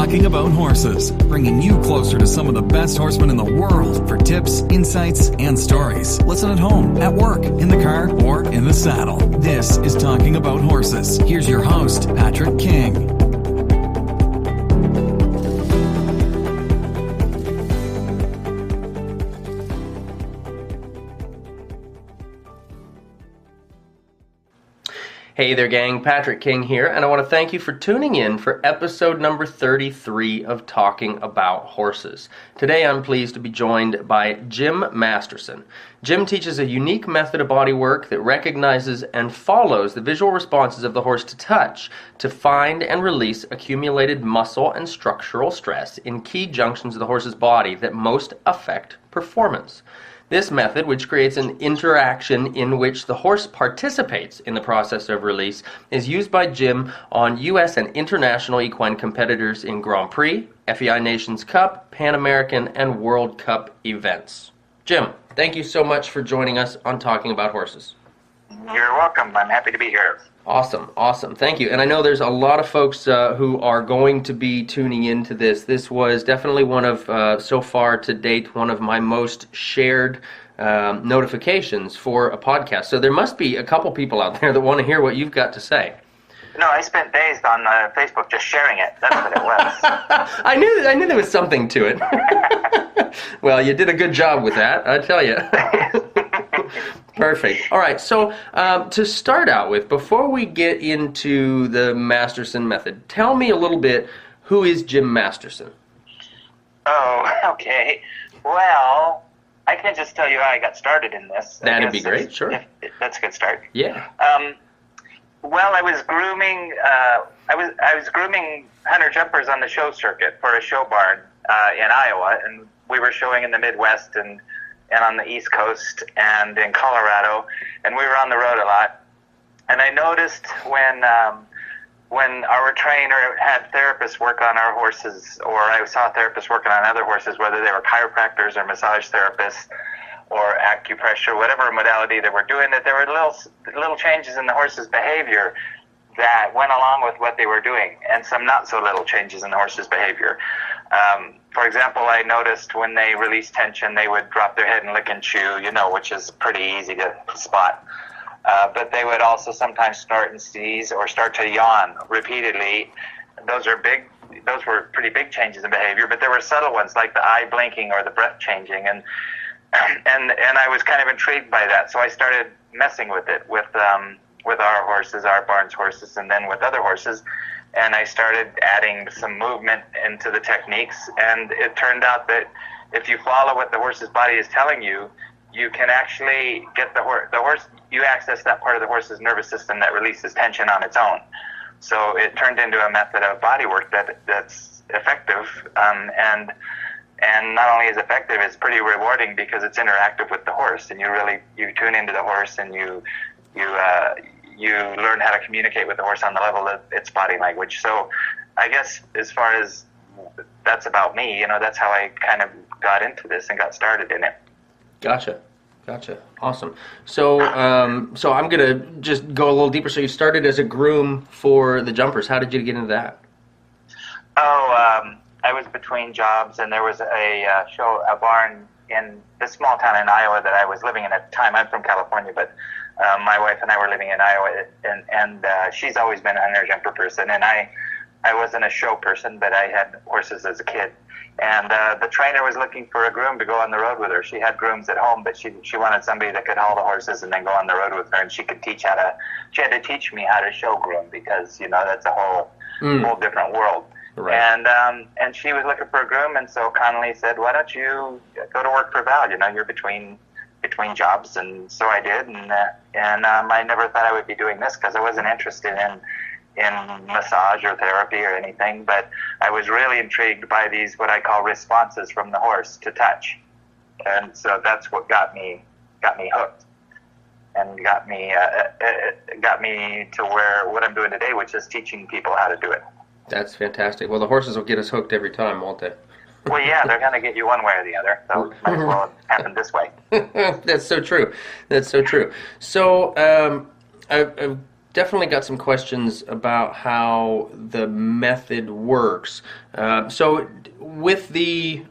Talking About Horses, bringing you closer to some of the best horsemen in the world for tips, insights, and stories. Listen at home, at work, in the car, or in the saddle. This is Talking About Horses. Here's your host, Patrick King. Hey there, gang. Patrick King here, and I want to thank you for tuning in for episode number 33 of Talking About Horses. Today, I'm pleased to be joined by Jim Masterson. Jim teaches a unique method of bodywork that recognizes and follows the visual responses of the horse to touch to find and release accumulated muscle and structural stress in key junctions of the horse's body that most affect performance. This method, which creates an interaction in which the horse participates in the process of release, is used by Jim on U.S. and international equine competitors in Grand Prix, FEI Nations Cup, Pan American, and World Cup events. Jim, thank you so much for joining us on Talking About Horses. You're welcome. I'm happy to be here. Awesome. Thank you. And I know there's a lot of folks who are going to be tuning into this. This was definitely one of, so far to date, one of my most shared notifications for a podcast. So there must be a couple people out there that want to hear what you've got to say. No, I spent days on Facebook just sharing it. That's what it was. I knew there was something to it. Well, you did a good job with that, I tell you. Perfect. All right, so to start out with, before we get into the Masterson Method, tell me a little bit, who is Jim Masterson? Oh, okay. Well, I can just tell you how I got started in this. That'd be great, sure. That's a good start. Yeah. Well, I was grooming. I was grooming hunter jumpers on the show circuit for a show barn in Iowa, and we were showing in the Midwest and on the East Coast and in Colorado, and we were on the road a lot. And I noticed when our trainer had therapists work on our horses, or I saw therapists working on other horses, whether they were chiropractors or massage therapists or acupressure, whatever modality they were doing, that there were little changes in the horse's behavior that went along with what they were doing, and some not so little changes in the horse's behavior. For example, I noticed when they released tension, they would drop their head and lick and chew, which is pretty easy to spot. But they would also sometimes snort and sneeze or start to yawn repeatedly. Those were pretty big changes in behavior, but there were subtle ones like the eye blinking or the breath changing, and I was kind of intrigued by that. So I started messing with it with our horses, our barn's horses, and then with other horses. And I started adding some movement into the techniques, and it turned out that if you follow what the horse's body is telling you, you can actually get the horse, you access that part of the horse's nervous system that releases tension on its own. So it turned into a method of body work that's effective, and not only is effective, it's pretty rewarding because it's interactive with the horse, and you tune into the horse, and you learn how to communicate with the horse on the level of its body language. So I guess as far as that's about me, that's how I kind of got into this and got started in it. Gotcha. Awesome. So so I'm going to just go a little deeper. So you started as a groom for the jumpers. How did you get into that? I was between jobs, and there was a barn in this small town in Iowa that I was living in at the time. I'm from California, but my wife and I were living in Iowa, and she's always been a hunter jumper person, and I wasn't a show person, but I had horses as a kid. And the trainer was looking for a groom to go on the road with her. She had grooms at home, but she wanted somebody that could haul the horses and then go on the road with her, and she had to teach me how to show groom, because that's a whole different world. Right. And she was looking for a groom, and so Connolly said, "Why don't you go to work for Val? You're between jobs." And so I did, and I never thought I would be doing this because I wasn't interested in massage or therapy or anything, but I was really intrigued by these what I call responses from the horse to touch, and so that's what got me hooked, and got me to where what I'm doing today, which is teaching people how to do it. That's fantastic. Well, the horses will get us hooked every time, won't they? Well, yeah, they're going to get you one way or the other. So it might as well happen this way. That's so true. So I've definitely got some questions about how the method works. So with the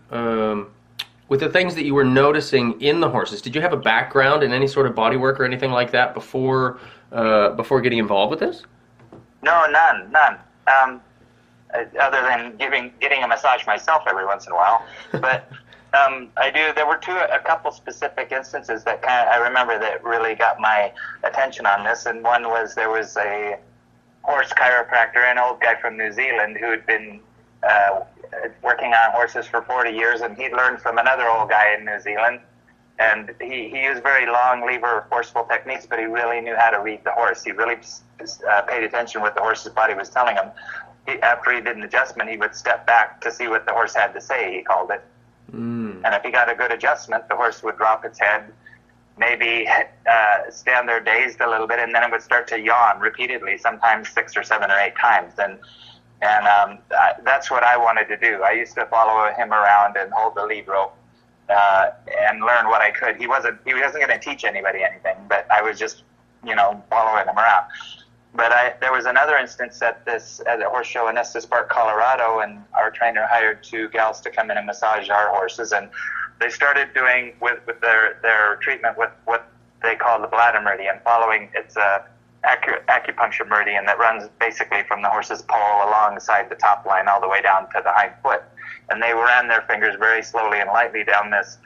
things that you were noticing in the horses, did you have a background in any sort of bodywork or anything like that before getting involved with this? No, none. Other than getting a massage myself every once in a while, but I do. There were a couple specific instances that I remember that really got my attention on this, and one was there was a horse chiropractor, an old guy from New Zealand who had been working on horses for 40 years, and he'd learned from another old guy in New Zealand, and he used very long lever forceful techniques, but he really knew how to read the horse. He really paid attention to what the horse's body was telling him. After he did an adjustment, he would step back to see what the horse had to say, he called it. And if he got a good adjustment, the horse would drop its head, maybe stand there dazed a little bit, and then it would start to yawn repeatedly, sometimes 6 or 7 or 8 times. And that's what I wanted to do. I used to follow him around and hold the lead rope and learn what I could. He wasn't going to teach anybody anything, but I was just, following him around. But there was another instance at a horse show in Estes Park, Colorado, and our trainer hired 2 gals to come in and massage our horses, and they started doing with their treatment with what they call the bladder meridian, following it's a acupuncture meridian that runs basically from the horse's poll alongside the top line all the way down to the hind foot. And they ran their fingers very slowly and lightly down this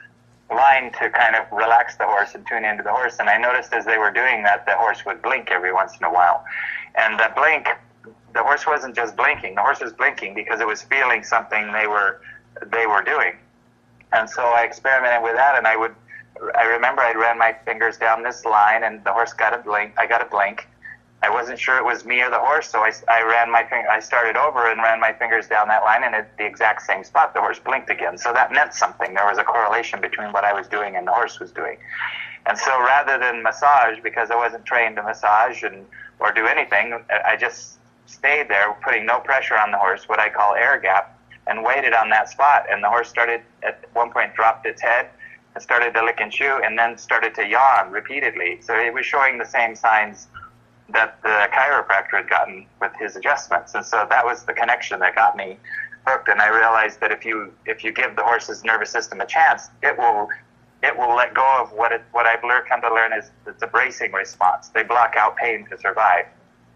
line to kind of relax the horse and tune into the horse. And I noticed as they were doing that, the horse would blink every once in a while. And the blink, the horse wasn't just blinking. The horse was blinking because it was feeling something they were doing. And so I experimented with that, and I remember I ran my fingers down this line, and the horse got a blink. I got a blink. I wasn't sure it was me or the horse, so I started over and ran my fingers down that line, and at the exact same spot, the horse blinked again. So that meant something. There was a correlation between what I was doing and the horse was doing. And so rather than massage, because I wasn't trained to massage or do anything, I just stayed there, putting no pressure on the horse, what I call air gap, and waited on that spot. And the horse started, at one point, dropped its head and started to lick and chew, and then started to yawn repeatedly. So it was showing the same signs that the chiropractor had gotten with his adjustments. And so that was the connection that got me hooked. And I realized that if you give the horse's nervous system a chance, it will let go of what I've come to learn is it's a bracing response. They block out pain to survive.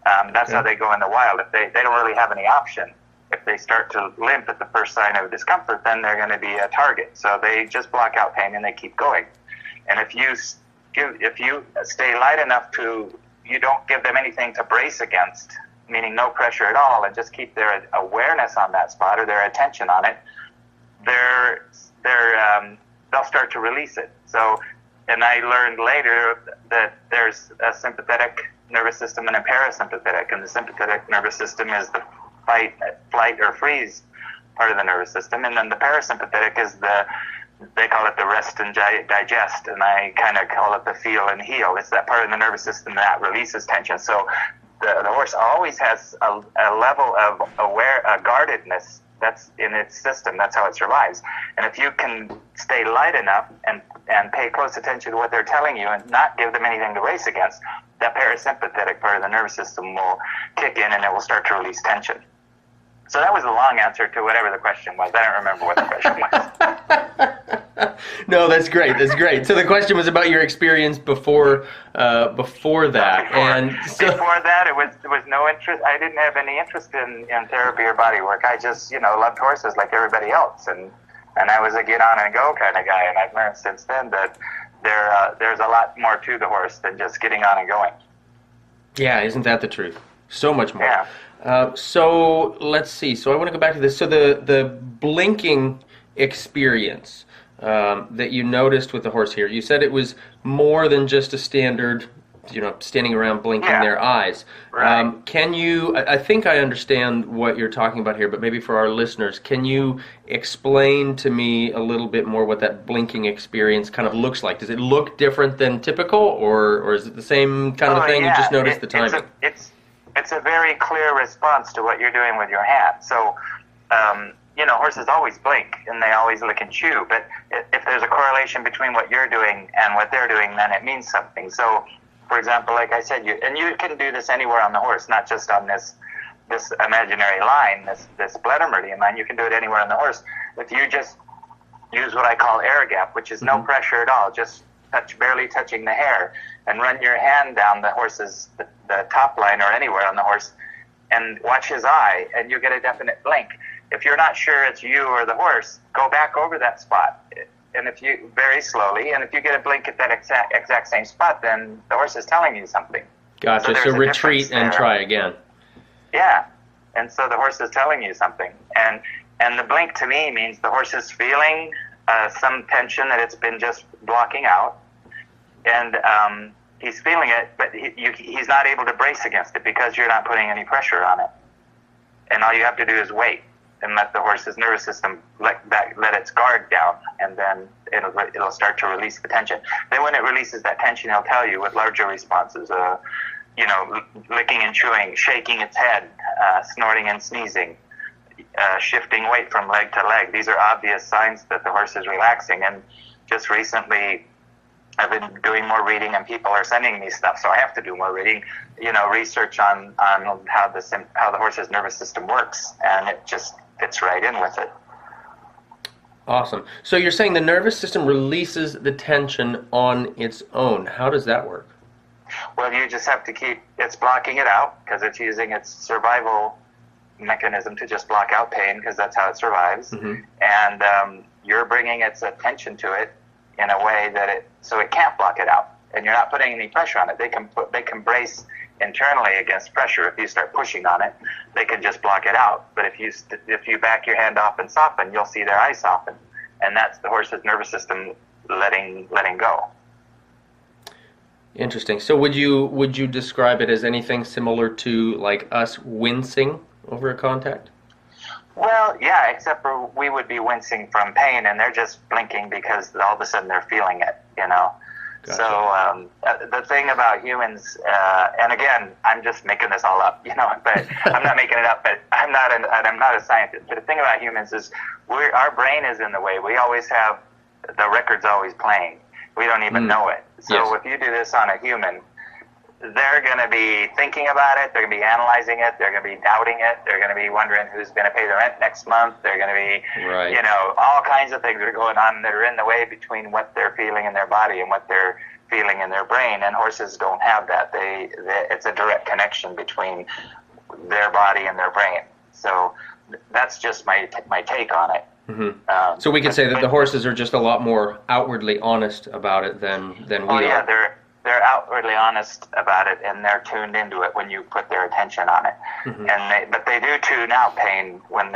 That's how they go in the wild. If they don't really have any option. If they start to limp at the first sign of discomfort, then they're going to be a target. So they just block out pain and they keep going. And if you stay light enough you don't give them anything to brace against, meaning no pressure at all, and just keep their awareness on that spot or their attention on it, they'll start to release it. So, and I learned later that there's a sympathetic nervous system and a parasympathetic, and the sympathetic nervous system is the fight, flight, or freeze part of the nervous system, and then the parasympathetic is they call it the rest and digest, and I kind of call it the feel and heal. It's that part of the nervous system that releases tension. So the horse always has a level of guardedness that's in its system. That's how it survives. And if you can stay light enough and pay close attention to what they're telling you and not give them anything to race against, that parasympathetic part of the nervous system will kick in and it will start to release tension. So that was a long answer to whatever the question was. I don't remember what the question was. No, that's great. That's great. So the question was about your experience before that. Before that, it was no interest. I didn't have any interest in therapy or body work. I just, loved horses like everybody else. And I was a get on and go kind of guy. And I've learned since then that there's a lot more to the horse than just getting on and going. Yeah, isn't that the truth? So much more. Yeah. So let's see. So I want to go back to this. So the blinking experience that you noticed with the horse here, you said it was more than just a standard, standing around blinking their eyes. Right. I think I understand what you're talking about here, but maybe for our listeners, can you explain to me a little bit more what that blinking experience kind of looks like? Does it look different than typical, or is it the same kind of thing? Yeah. You just noticed the timing? It's a very clear response to what you're doing with your hand. So, horses always blink and they always lick and chew. But if there's a correlation between what you're doing and what they're doing, then it means something. So for example, like I said, you can do this anywhere on the horse, not just on this imaginary line, this bladder meridian line. You can do it anywhere on the horse. If you just use what I call air gap, which is no pressure at all, just barely touching the hair, and run your hand down the horse's the top line or anywhere on the horse, and watch his eye, and you get a definite blink. If you're not sure it's you or the horse, go back over that spot. And if you, very slowly, and if you get a blink at that exact same spot, then the horse is telling you something. Gotcha. So retreat and try again. Yeah. And so the horse is telling you something. And the blink to me means the horse is feeling some tension that it's been just blocking out. And he's feeling it, but he's not able to brace against it because you're not putting any pressure on it. And all you have to do is wait and let the horse's nervous system let its guard down, and then it'll start to release the tension. Then when it releases that tension, he'll tell you with larger responses, licking and chewing, shaking its head, snorting and sneezing, shifting weight from leg to leg. These are obvious signs that the horse is relaxing. And just recently, I've been doing more reading, and people are sending me stuff, so I have to do more reading. Research on how the horse's nervous system works, and it just fits right in with it. Awesome. So you're saying the nervous system releases the tension on its own. How does that work? Well, you just have to it's blocking it out because it's using its survival mechanism to just block out pain because that's how it survives. And you're bringing its attention to it in a way so it can't block it out, and you're not putting any pressure on it. They can brace internally against pressure. If you start pushing on it, they can just block it out. But if you back your hand off and soften, you'll see their eyes soften, and that's the horse's nervous system letting go. Interesting. So would you describe it as anything similar to like us wincing over a contact? Well, yeah, except for we would be wincing from pain, and they're just blinking because all of a sudden they're feeling it, Gotcha. So the thing about humans, and again, I'm just making this all up, but I'm not making it up, but I'm not a scientist. But the thing about humans is our brain is in the way. We always have, the record's always playing. We don't even know it. So if you do this on a human, they're going to be thinking about it, they're going to be analyzing it, they're going to be doubting it, they're going to be wondering who's going to pay the rent next month, they're going to be, all kinds of things are going on that are in the way between what they're feeling in their body and what they're feeling in their brain, and horses don't have that. It's a direct connection between their body and their brain. So that's just my take on it. So we could say that the horses are just a lot more outwardly honest about it than we are. Yeah, they're outwardly honest about it, and they're tuned into it when you put their attention on it. But they do tune out pain when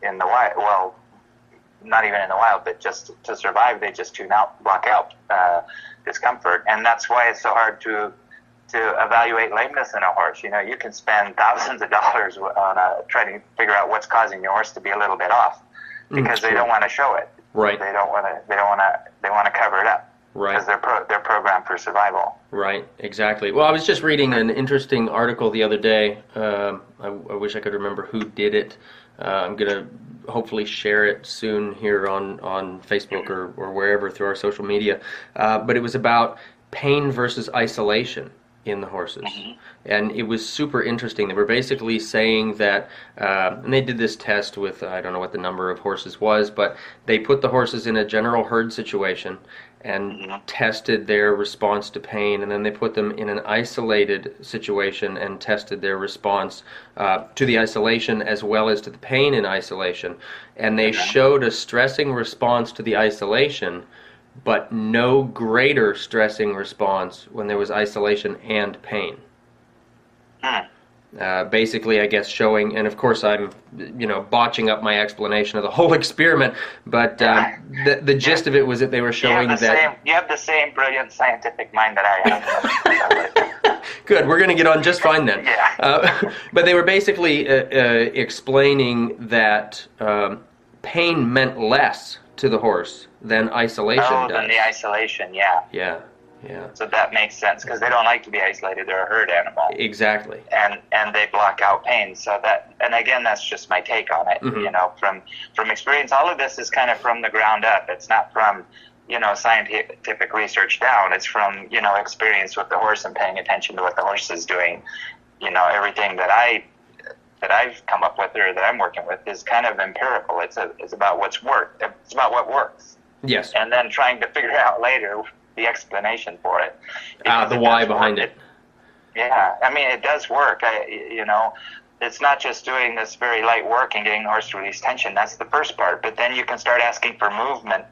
in the wild. Well, not even in the wild, but just to survive, they just block out discomfort, and that's why it's so hard to evaluate lameness in a horse. You can spend thousands of dollars on trying to figure out what's causing your horse to be a little bit off, because they don't want to show it. Right. They want to cover it up. Right. Because they're programmed for survival. Right, exactly. Well, I was just reading an interesting article the other day. I wish I could remember who did it. I'm going to hopefully share it soon here on Facebook or wherever through our social media. But it was about pain versus isolation in the horses. And it was super interesting. They were basically saying that, and they did this test with, I don't know what the number of horses was, but they put the horses in a general herd situation and tested their response to pain, and then they put them in an isolated situation and tested their response to the isolation as well as to the pain in isolation. And they showed a stressing response to the isolation, but no greater stressing response when there was isolation and pain. Basically, I guess showing, and of course I'm, botching up my explanation of the whole experiment, but the gist of it was that they were showing you have the same brilliant scientific mind that I have. Good, we're going to get on just fine then. Yeah. But they were basically explaining that pain meant less to the horse than isolation does. Than the isolation, yeah. Yeah. So that makes sense, because they don't like to be isolated. They're a herd animal. Exactly. And they block out pain. So and again, that's just my take on it. From experience, all of this is kind of from the ground up. It's not from scientific research down. It's from, experience with the horse and paying attention to what the horse is doing. Everything that I've come up with or that I'm working with is kind of empirical. It's about It's about what works. Yes. And then trying to figure out later the explanation for it. The why behind it. Yeah, I mean, it does work. It's not just doing this very light work and getting the horse to release tension. That's the first part. But then you can start asking for movement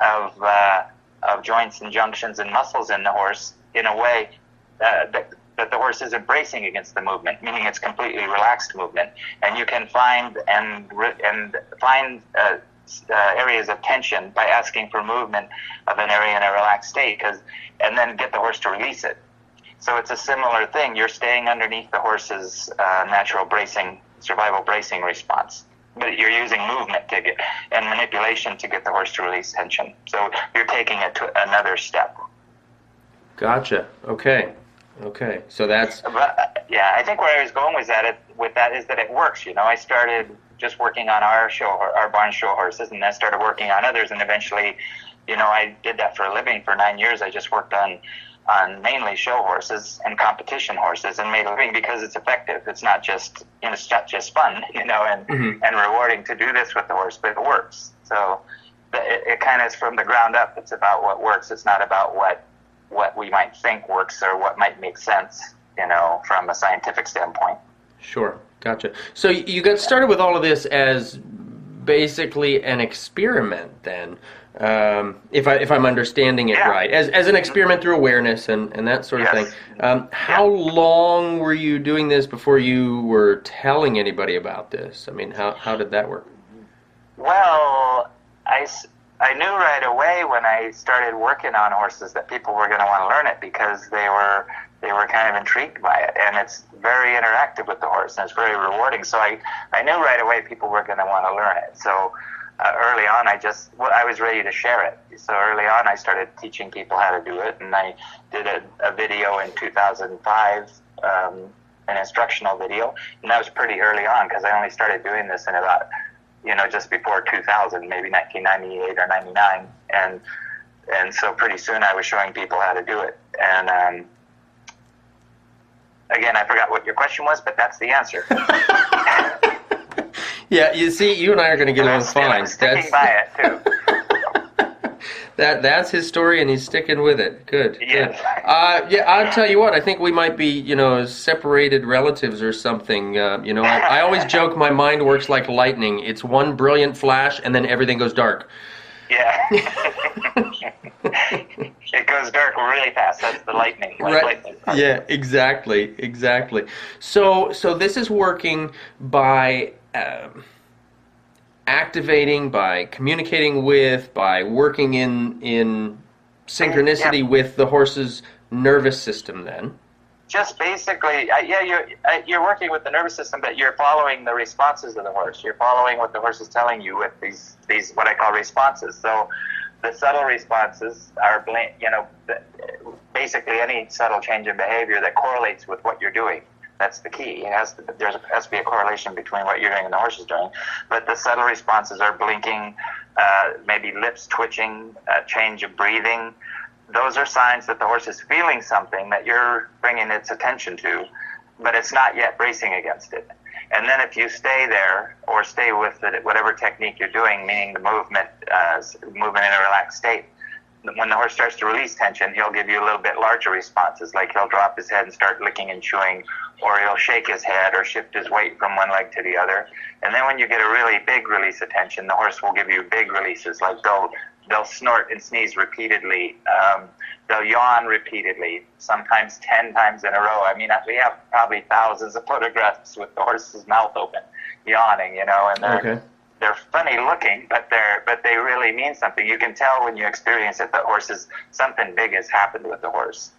of joints and junctions and muscles in the horse in a way that the horse isn't bracing against the movement, meaning it's completely relaxed movement. And you can find areas of tension by asking for movement of an area in a relaxed state, and then get the horse to release it. So it's a similar thing. You're staying underneath the horse's natural survival bracing response, but you're using movement and manipulation to get the horse to release tension. So you're taking it to another step. Gotcha. Okay. So that's... I think where I was going with that is that it works. I started just working on our barn show horses, and then started working on others, and eventually, I did that for a living for 9 years. I just worked on mainly show horses and competition horses, and made a living because it's effective. It's not just fun, and rewarding to do this with the horse, but it works. So it kind of is from the ground up. It's about what works. It's not about what we might think works or what might make sense, from a scientific standpoint. Sure, gotcha. So you got started with all of this as basically an experiment, then, if I'm understanding it right, as an experiment through awareness and that sort of thing. How long were you doing this before you were telling anybody about this? I mean, how did that work? Well, I knew right away when I started working on horses that people were going to want to learn it, because they were kind of intrigued by it, and it's very interactive with the horse, and it's very rewarding. So I knew right away people were going to want to learn it. So early on, I was ready to share it. So early on, I started teaching people how to do it, and I did a video in 2005, an instructional video, and that was pretty early on, because I only started doing this in about, just before 2000, maybe 1998 or 99, and so pretty soon I was showing people how to do it. And again, I forgot what your question was, but that's the answer. Yeah, you see, you and I are going to get along fine. I'm sticking by it too. That's his story, and he's sticking with it. Good. Yes. Good. I'll tell you what. I think we might be, separated relatives or something. I always joke my mind works like lightning. It's one brilliant flash, and then everything goes dark. Yeah. It goes dark really fast. That's the lightning. Right. Lightning. Yeah. Exactly. So this is working by activating, by communicating with, by working in synchronicity with the horse's nervous system. Then. Just basically, you're working with the nervous system, but you're following the responses of the horse. You're following what the horse is telling you with these what I call responses. So the subtle responses are, basically any subtle change in behavior that correlates with what you're doing. That's the key. There has to be a correlation between what you're doing and the horse is doing. But the subtle responses are blinking, maybe lips twitching, change of breathing. Those are signs that the horse is feeling something that you're bringing its attention to, but it's not yet bracing against it. And then if you stay there or stay with it, whatever technique you're doing, meaning the movement in a relaxed state, when the horse starts to release tension, he'll give you a little bit larger responses, like he'll drop his head and start licking and chewing, or he'll shake his head or shift his weight from one leg to the other. And then when you get a really big release of tension, the horse will give you big releases, like they'll snort and sneeze repeatedly. They'll yawn repeatedly, sometimes 10 times in a row. I mean, we have probably thousands of photographs with the horse's mouth open, yawning, and they're funny looking, but they really mean something. You can tell when you experience it that something big has happened with the horse.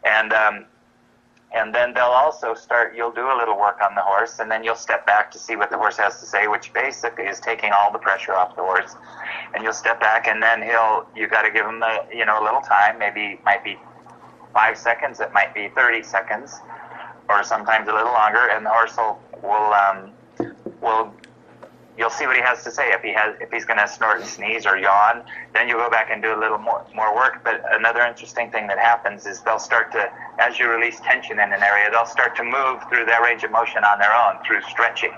And then they'll also you'll do a little work on the horse, and then you'll step back to see what the horse has to say, which basically is taking all the pressure off the horse. And you'll step back, and then you got to give him a little time. Maybe it might be 5 seconds, it might be 30 seconds, or sometimes a little longer, and the horse will you'll see what he has to say. If he's going to snort and sneeze or yawn, then you go back and do a little more work. But another interesting thing that happens is they'll start to, as you release tension in an area, they'll start to move through their range of motion on their own through stretching.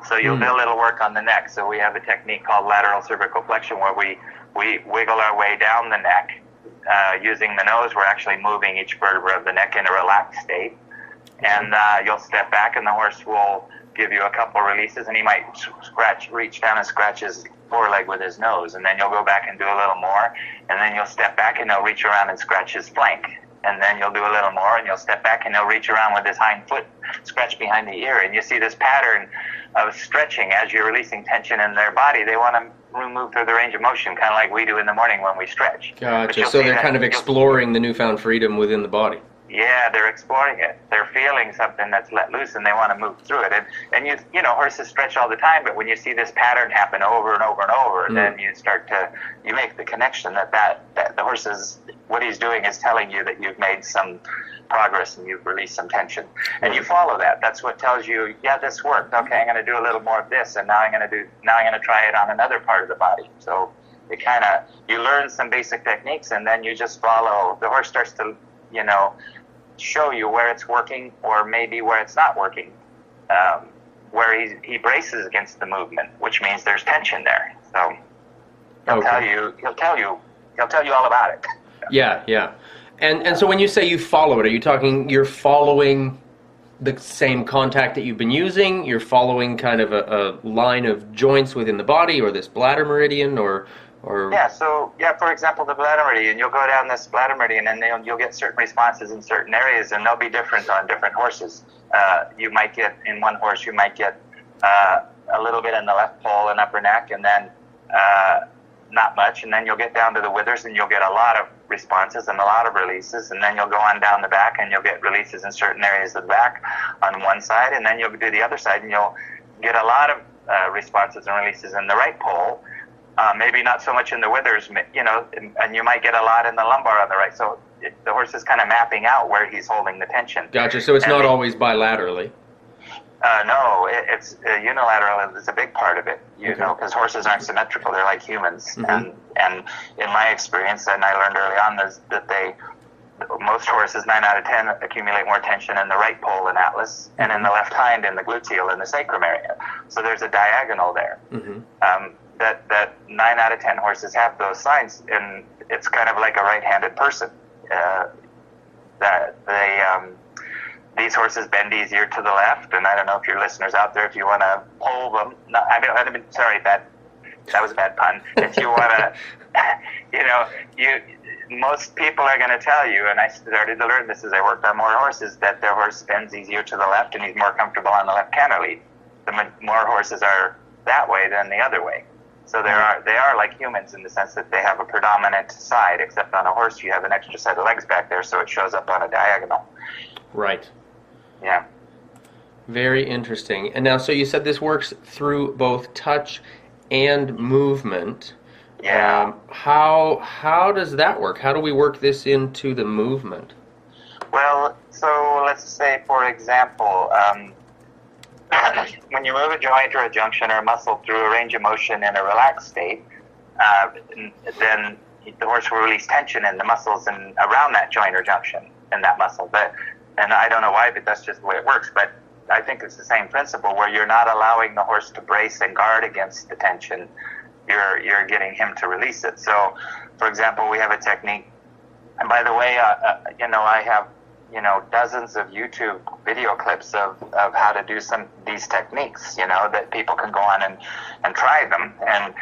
So you'll do a little work on the neck. So we have a technique called lateral cervical flexion where we wiggle our way down the neck. Using the nose, we're actually moving each vertebra of the neck in a relaxed state. And you'll step back and the horse will give you a couple releases, and he might reach down and scratch his foreleg with his nose, and then you'll go back and do a little more, and then you'll step back and he'll reach around and scratch his flank, and then you'll do a little more, and you'll step back and he'll reach around with his hind foot, scratch behind the ear, and you see this pattern of stretching as you're releasing tension in their body. They want to move through the range of motion, kind of like we do in the morning when we stretch. Gotcha. So they're kind of exploring the newfound freedom within the body. Yeah, they're exploring it. They're feeling something that's let loose, and they want to move through it. And you know, horses stretch all the time, but when you see this pattern happen over and over and over, then you make the connection that the horse is, what he's doing is telling you that you've made some progress and you've released some tension. And you follow that. That's what tells you, yeah, this worked. Okay, I'm going to do a little more of this, and now I'm going to try it on another part of the body. So it kind of, you learn some basic techniques, and then you just follow. The horse starts to, you know, show you where it's working or maybe where it's not working, where he braces against the movement, which means there's tension there. So he'll tell you all about it. Yeah. And so when you say you follow it, are you talking you're following the same contact that you've been using? You're following kind of a line of joints within the body, or this bladder meridian, or for example, the bladder meridian, you'll go down this bladder meridian and you'll get certain responses in certain areas, and they'll be different on different horses. You might get, in one horse, you might get a little bit in the left pole and upper neck, and then not much, and then you'll get down to the withers and you'll get a lot of responses and a lot of releases, and then you'll go on down the back and you'll get releases in certain areas of the back on one side, and then you'll do the other side and you'll get a lot of responses and releases in the right pole. Maybe not so much in the withers, you know, and you might get a lot in the lumbar on the right. So the horse is kind of mapping out where he's holding the tension. Gotcha. So it's not always bilaterally. No, it's unilateral is a big part of it, you know, because horses aren't symmetrical. They're like humans. And in my experience, and I learned early on, is that most horses, 9 out of 10, accumulate more tension in the right pole and atlas, and in the left hind in the gluteal and the sacrum area. So there's a diagonal there. That 9 out of 10 horses have those signs, and it's kind of like a right-handed person. That these horses bend easier to the left, and I don't know if your listeners out there, if you want to pull them. No, sorry, that was a bad pun. If you want to, most people are going to tell you, and I started to learn this as I worked on more horses, that their horse bends easier to the left, and he's more comfortable on the left canter lead. More horses are that way than the other way. So they are like humans in the sense that they have a predominant side, except on a horse you have an extra set of legs back there, so it shows up on a diagonal. Right. Yeah. Very interesting. And now, so you said this works through both touch and movement. Yeah. How does that work? How do we work this into the movement? Well, so let's say, for example, when you move a joint or a junction or a muscle through a range of motion in a relaxed state, then the horse will release tension in the muscles and around that joint or junction in that muscle. And I don't know why, but that's just the way it works. But I think it's the same principle where you're not allowing the horse to brace and guard against the tension. You're getting him to release it. So, for example, we have a technique. And by the way, I have dozens of YouTube video clips of how to do some of these techniques, that people can go on and try them. And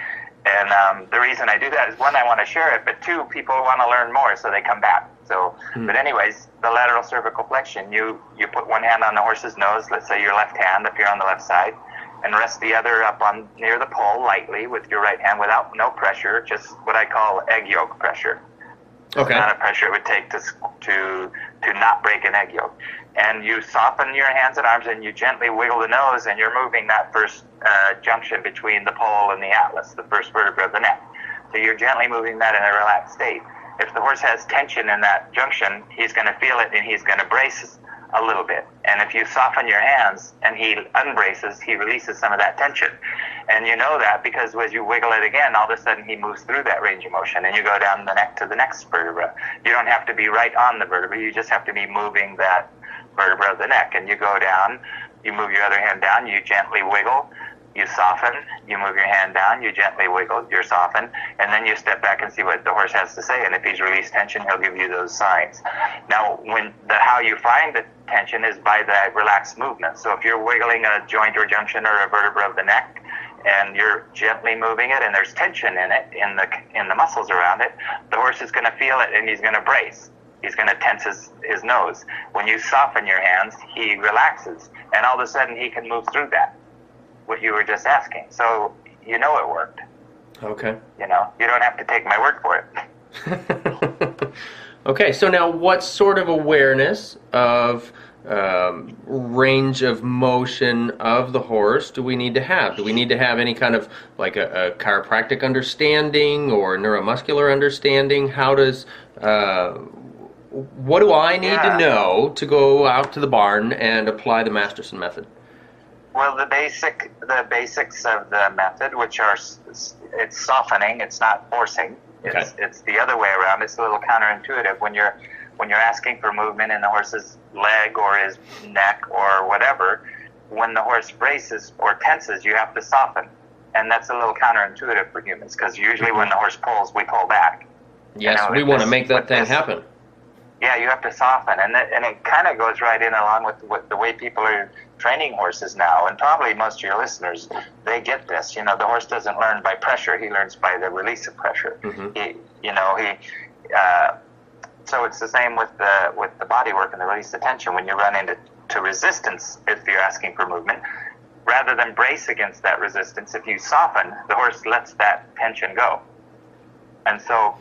the reason I do that is, one, I want to share it, but two, people want to learn more, so they come back. So, but anyways, the lateral cervical flexion, you put one hand on the horse's nose, let's say your left hand if you're on the left side, and rest the other up on near the pole lightly with your right hand without no pressure, just what I call egg yolk pressure. Okay. The amount of pressure it would take to not break an egg yolk. And you soften your hands and arms and you gently wiggle the nose, and you're moving that first junction between the pole and the atlas, the first vertebra of the neck. So you're gently moving that in a relaxed state. If the horse has tension in that junction, he's going to feel it and he's going to brace a little bit. And if you soften your hands and he unbraces, he releases some of that tension. And you know that because as you wiggle it again, all of a sudden he moves through that range of motion, and you go down the neck to the next vertebra. You don't have to be right on the vertebra. You just have to be moving that vertebra of the neck. And you go down, you move your other hand down, you gently wiggle, you soften, you move your hand down, you gently wiggle, you soften, and then you step back and see what the horse has to say. And if he's released tension, he'll give you those signs. Now, how you find the tension is by the relaxed movement. So if you're wiggling a joint or junction or a vertebra of the neck, and you're gently moving it, and there's tension in it, in the muscles around it, the horse is going to feel it, and he's going to brace. He's going to tense his nose. When you soften your hands, he relaxes, and all of a sudden he can move through that, what you were just asking. So you know it worked. Okay. You don't have to take my word for it. Okay, so now what sort of awareness of range of motion of the horse do we need to have? Do we need to have any kind of like a chiropractic understanding or neuromuscular understanding? How does what do I need to know to go out to the barn and apply the Masterson method? Well, the basics of the method, which are it's softening, it's not forcing. Okay. It's the other way around. It's a little counterintuitive when you're asking for movement in the horse's leg or his neck or whatever. When the horse braces or tenses, you have to soften, and that's a little counterintuitive for humans because usually when the horse pulls, we pull back. Yes, we want to make that thing happen. Yeah, you have to soften, and it kind of goes right in along with the way people are training horses now, and probably most of your listeners, they get this. The horse doesn't learn by pressure; he learns by the release of pressure. Mm-hmm. So it's the same with the body work and the release of tension. When you run into resistance, if you're asking for movement, rather than brace against that resistance, if you soften, the horse lets that tension go, and so.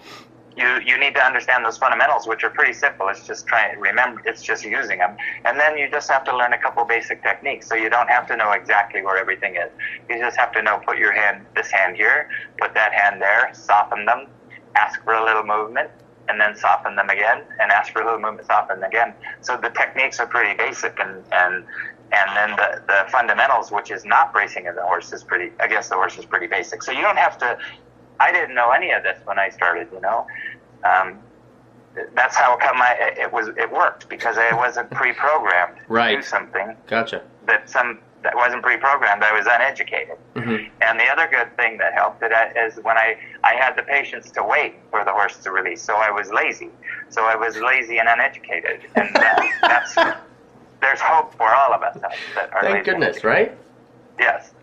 You need to understand those fundamentals, which are pretty simple. It's just it's just using them. And then you just have to learn a couple basic techniques. So you don't have to know exactly where everything is. You just have to know, put your hand, this hand here, put that hand there, soften them, ask for a little movement, and then soften them again, and ask for a little movement, soften again. So the techniques are pretty basic, and then the fundamentals, which is not bracing of the horse, is pretty basic. So you don't have to. I didn't know any of this when I started, That's how come it worked, because I wasn't pre-programmed to do something. Gotcha. That wasn't pre-programmed. I was uneducated. Mm-hmm. And the other good thing that helped is when I had the patience to wait for the horse to release. So I was lazy. And uneducated. And there's hope for all of us that are Thank lazy. goodness, right? Yes.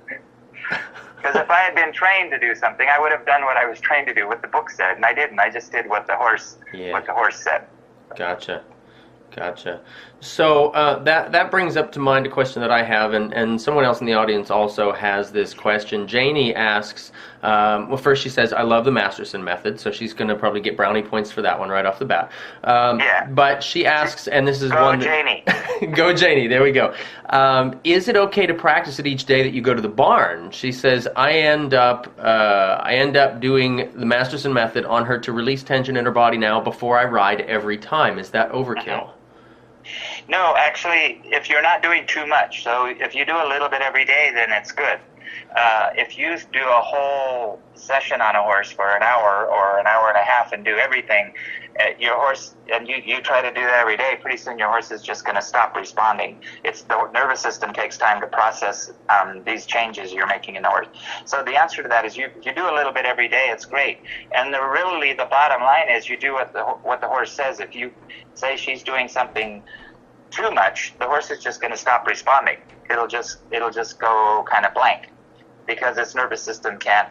Because if I had been trained to do something, I would have done what I was trained to do, what the book said, and I didn't. I just did what the horse said. Gotcha. So that brings up to mind a question that I have, and someone else in the audience also has this question. Janie asks, well, first she says, I love the Masterson method, so she's going to probably get brownie points for that one right off the bat. But she asks, and this is one that... Janie. Go Janie, there we go. Is it okay to practice it each day that you go to the barn? She says, I end up doing the Masterson method on her to release tension in her body now before I ride every time. Is that overkill? Mm-hmm. No, actually, if you're not doing too much, so if you do a little bit every day, then it's good. If you do a whole session on a horse for an hour or an hour and a half and do everything, your horse, and you try to do that every day, pretty soon your horse is just going to stop responding. The nervous system takes time to process these changes you're making in the horse. So the answer to that is you do a little bit every day, it's great. And really the bottom line is you do what the horse says. If you say she's doing something too much, the horse is just going to stop responding. It'll just go kind of blank because its nervous system can't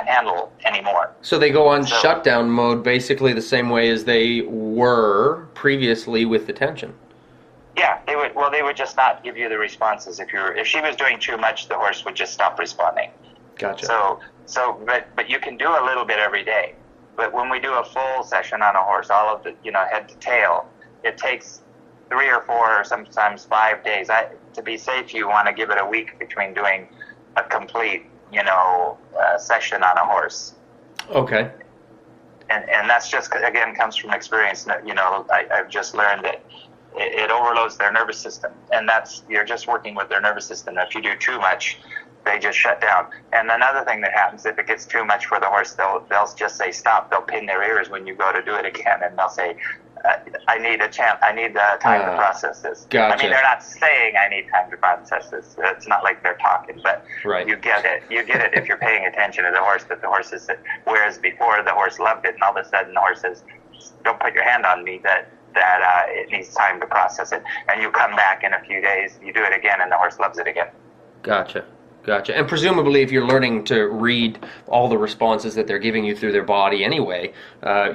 handle anymore. So they go on shutdown mode basically the same way as they were previously with the tension. Yeah, they would just not give you the responses. If she was doing too much, the horse would just stop responding. Gotcha. But you can do a little bit every day. But when we do a full session on a horse, all of the head to tail, it takes 3 or 4 or sometimes 5 days. To be safe, you want to give it a week between doing a complete session on a horse. Okay. And that's just, again, comes from experience. I've just learned that it overloads their nervous system, and you're just working with their nervous system. If you do too much, they just shut down. And another thing that happens, if it gets too much for the horse, they'll just say stop. They'll pin their ears when you go to do it again, and they'll say, I need a chance. I need time to process this. Gotcha. I mean, they're not saying I need time to process this. It's not like they're talking, but you get it. You get it if you're paying attention to the horse, that the horse is, whereas before the horse loved it, and all of a sudden the horse says, don't put your hand on me, that it needs time to process it. And you come back in a few days, you do it again, and the horse loves it again. Gotcha. And presumably, if you're learning to read all the responses that they're giving you through their body anyway,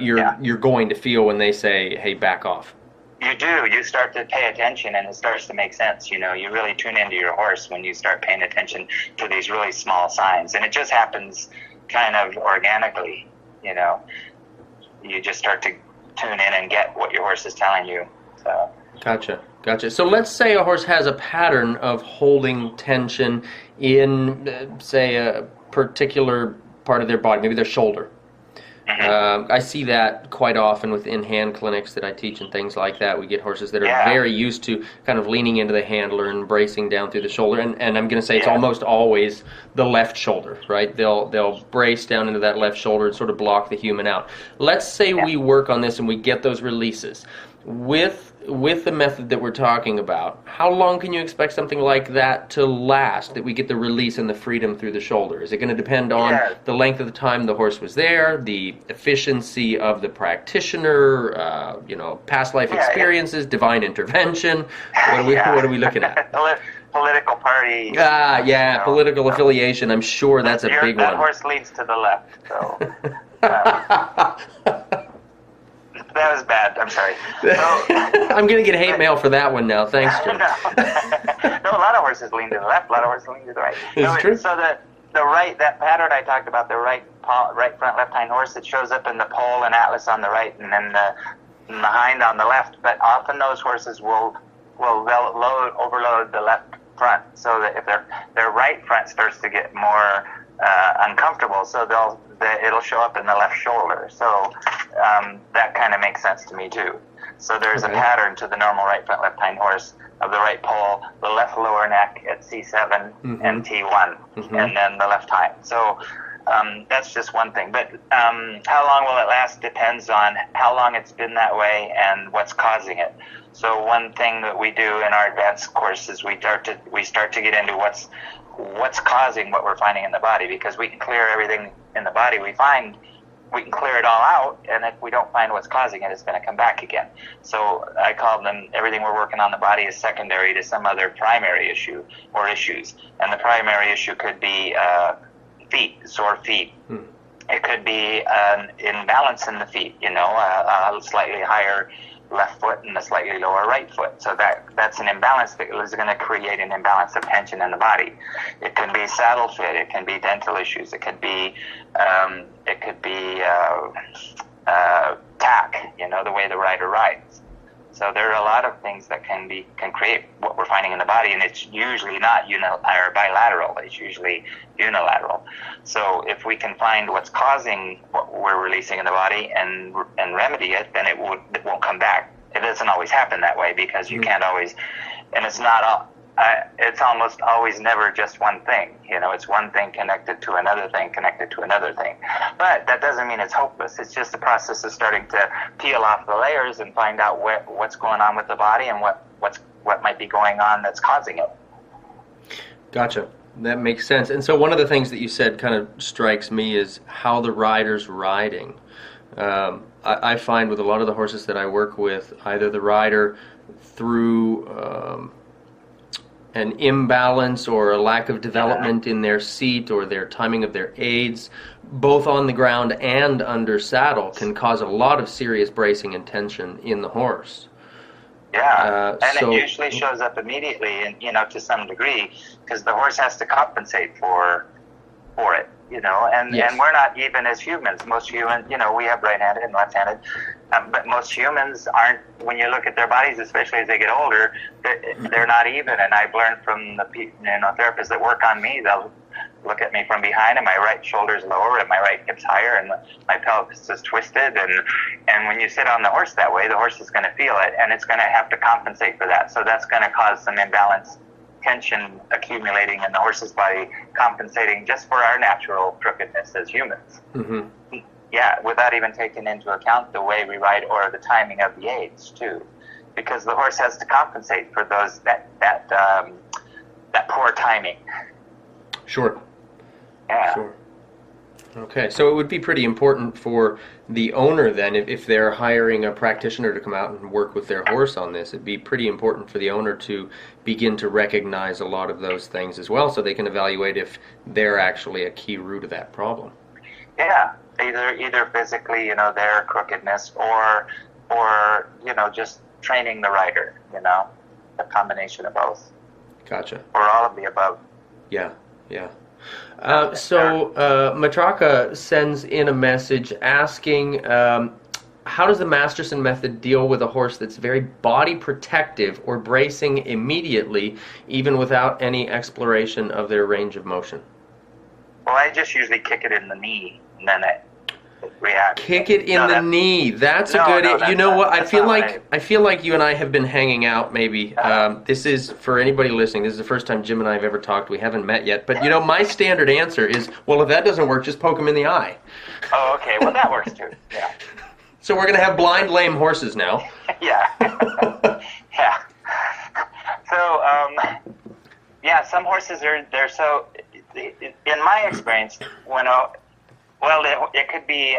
you're going to feel when they say, hey, back off. You do. You start to pay attention, and it starts to make sense. You know, you really tune into your horse when you start paying attention to these really small signs. And it just happens kind of organically, you know. You just start to tune in and get what your horse is telling you. So. Gotcha. So let's say a horse has a pattern of holding tension in, say, a particular part of their body, maybe their shoulder. Mm-hmm. I see that quite often with in-hand clinics that I teach and things like that. We get horses that are very used to kind of leaning into the handler and bracing down through the shoulder. And I'm going to say it's almost always the left shoulder, right? They'll brace down into that left shoulder and sort of block the human out. Let's say we work on this and we get those releases. With the method that we're talking about, how long can you expect something like that to last, that we get the release and the freedom through the shoulder? Is it going to depend on the length of the time the horse was there, the efficiency of the practitioner, past life experiences, divine intervention? What are we looking at? Political party. Political affiliation. I'm sure that's a big one. That horse leads to the left, so... That was bad. I'm sorry. So, I'm going to get hate mail for that one now. Thanks, Jim. No, a lot of horses lean to the left. A lot of horses lean to the right. It's true. So the right, that pattern I talked about, the right front, left hind horse, it shows up in the pole and atlas on the right, and then the hind on the left. But often those horses will overload the left front, so that if their right front starts to get more uncomfortable, so it'll show up in the left shoulder. So that kind of makes sense to me too. So there's a pattern to the normal right front, left hind horse of the right pole, the left lower neck at C7 and T1, and then the left hind. So that's just one thing. But how long will it last depends on how long it's been that way and what's causing it. So one thing that we do in our advanced course is we start to get into what's causing what we're finding in the body, because we can clear everything in the body we find. We can clear it all out, and if we don't find what's causing it, it's going to come back again. So I call them, everything we're working on the body is secondary to some other primary issue or issues. And the primary issue could be sore feet. It could be an imbalance in the feet, a slightly higher left foot and a slightly lower right foot. So that's an imbalance that is going to create an imbalance of tension in the body. It can be saddle fit. It can be dental issues. It could be tack, the way the rider rides. So there are a lot of things that can create what we're finding in the body, and it's usually not bilateral. It's usually unilateral. So if we can find what's causing what we're releasing in the body and remedy it, then it won't come back. It doesn't always happen that way, because you can't always, and it's not. It's almost always never just one thing. It's one thing connected to another thing, connected to another thing. But that doesn't mean it's hopeless. It's just the process of starting to peel off the layers and find out what's going on with the body and what might be going on that's causing it. Gotcha. That makes sense. And so one of the things that you said kind of strikes me is how the rider's riding. I find with a lot of the horses that I work with, either the rider through an imbalance or a lack of development in their seat or their timing of their aids, both on the ground and under saddle, can cause a lot of serious bracing and tension in the horse. It usually shows up immediately, and to some degree, because the horse has to compensate for it. And we're not, even as humans, most humans, we have right-handed and left-handed, but most humans aren't, when you look at their bodies, especially as they get older, they're not even. And I've learned from the therapists that work on me, they'll look at me from behind and my right shoulder's lower and my right hip's higher and my pelvis is twisted. And when you sit on the horse that way, the horse is going to feel it, and it's going to have to compensate for that. So that's going to cause some imbalance tension accumulating in the horse's body, compensating just for our natural crookedness as humans. Mm-hmm. Yeah, without even taking into account the way we ride or the timing of the aids too, because the horse has to compensate for that poor timing. Sure. Yeah. Sure. Okay, so it would be pretty important for the owner then, if they're hiring a practitioner to come out and work with their horse on this, it'd be pretty important for the owner to begin to recognize a lot of those things as well, so they can evaluate if they're actually a key root of that problem. Yeah, either physically, their crookedness, or just training the rider, a combination of both. Gotcha. Or all of the above. Yeah. So Matraka sends in a message asking, how does the Masterson method deal with a horse that's very body protective or bracing immediately, even without any exploration of their range of motion? Well, I just usually kick it in the knee, and then it reacts. Kick it in the knee. That's a good. You know what? I feel like you and I have been hanging out. Maybe this is, for anybody listening, this is the first time Jim and I have ever talked. We haven't met yet, but my standard answer is, well, if that doesn't work, just poke him in the eye. Oh, okay. Well, that works too. Yeah. So we're gonna have blind, lame horses now. Yeah. Yeah. So, some horses they're so. In my experience, it could be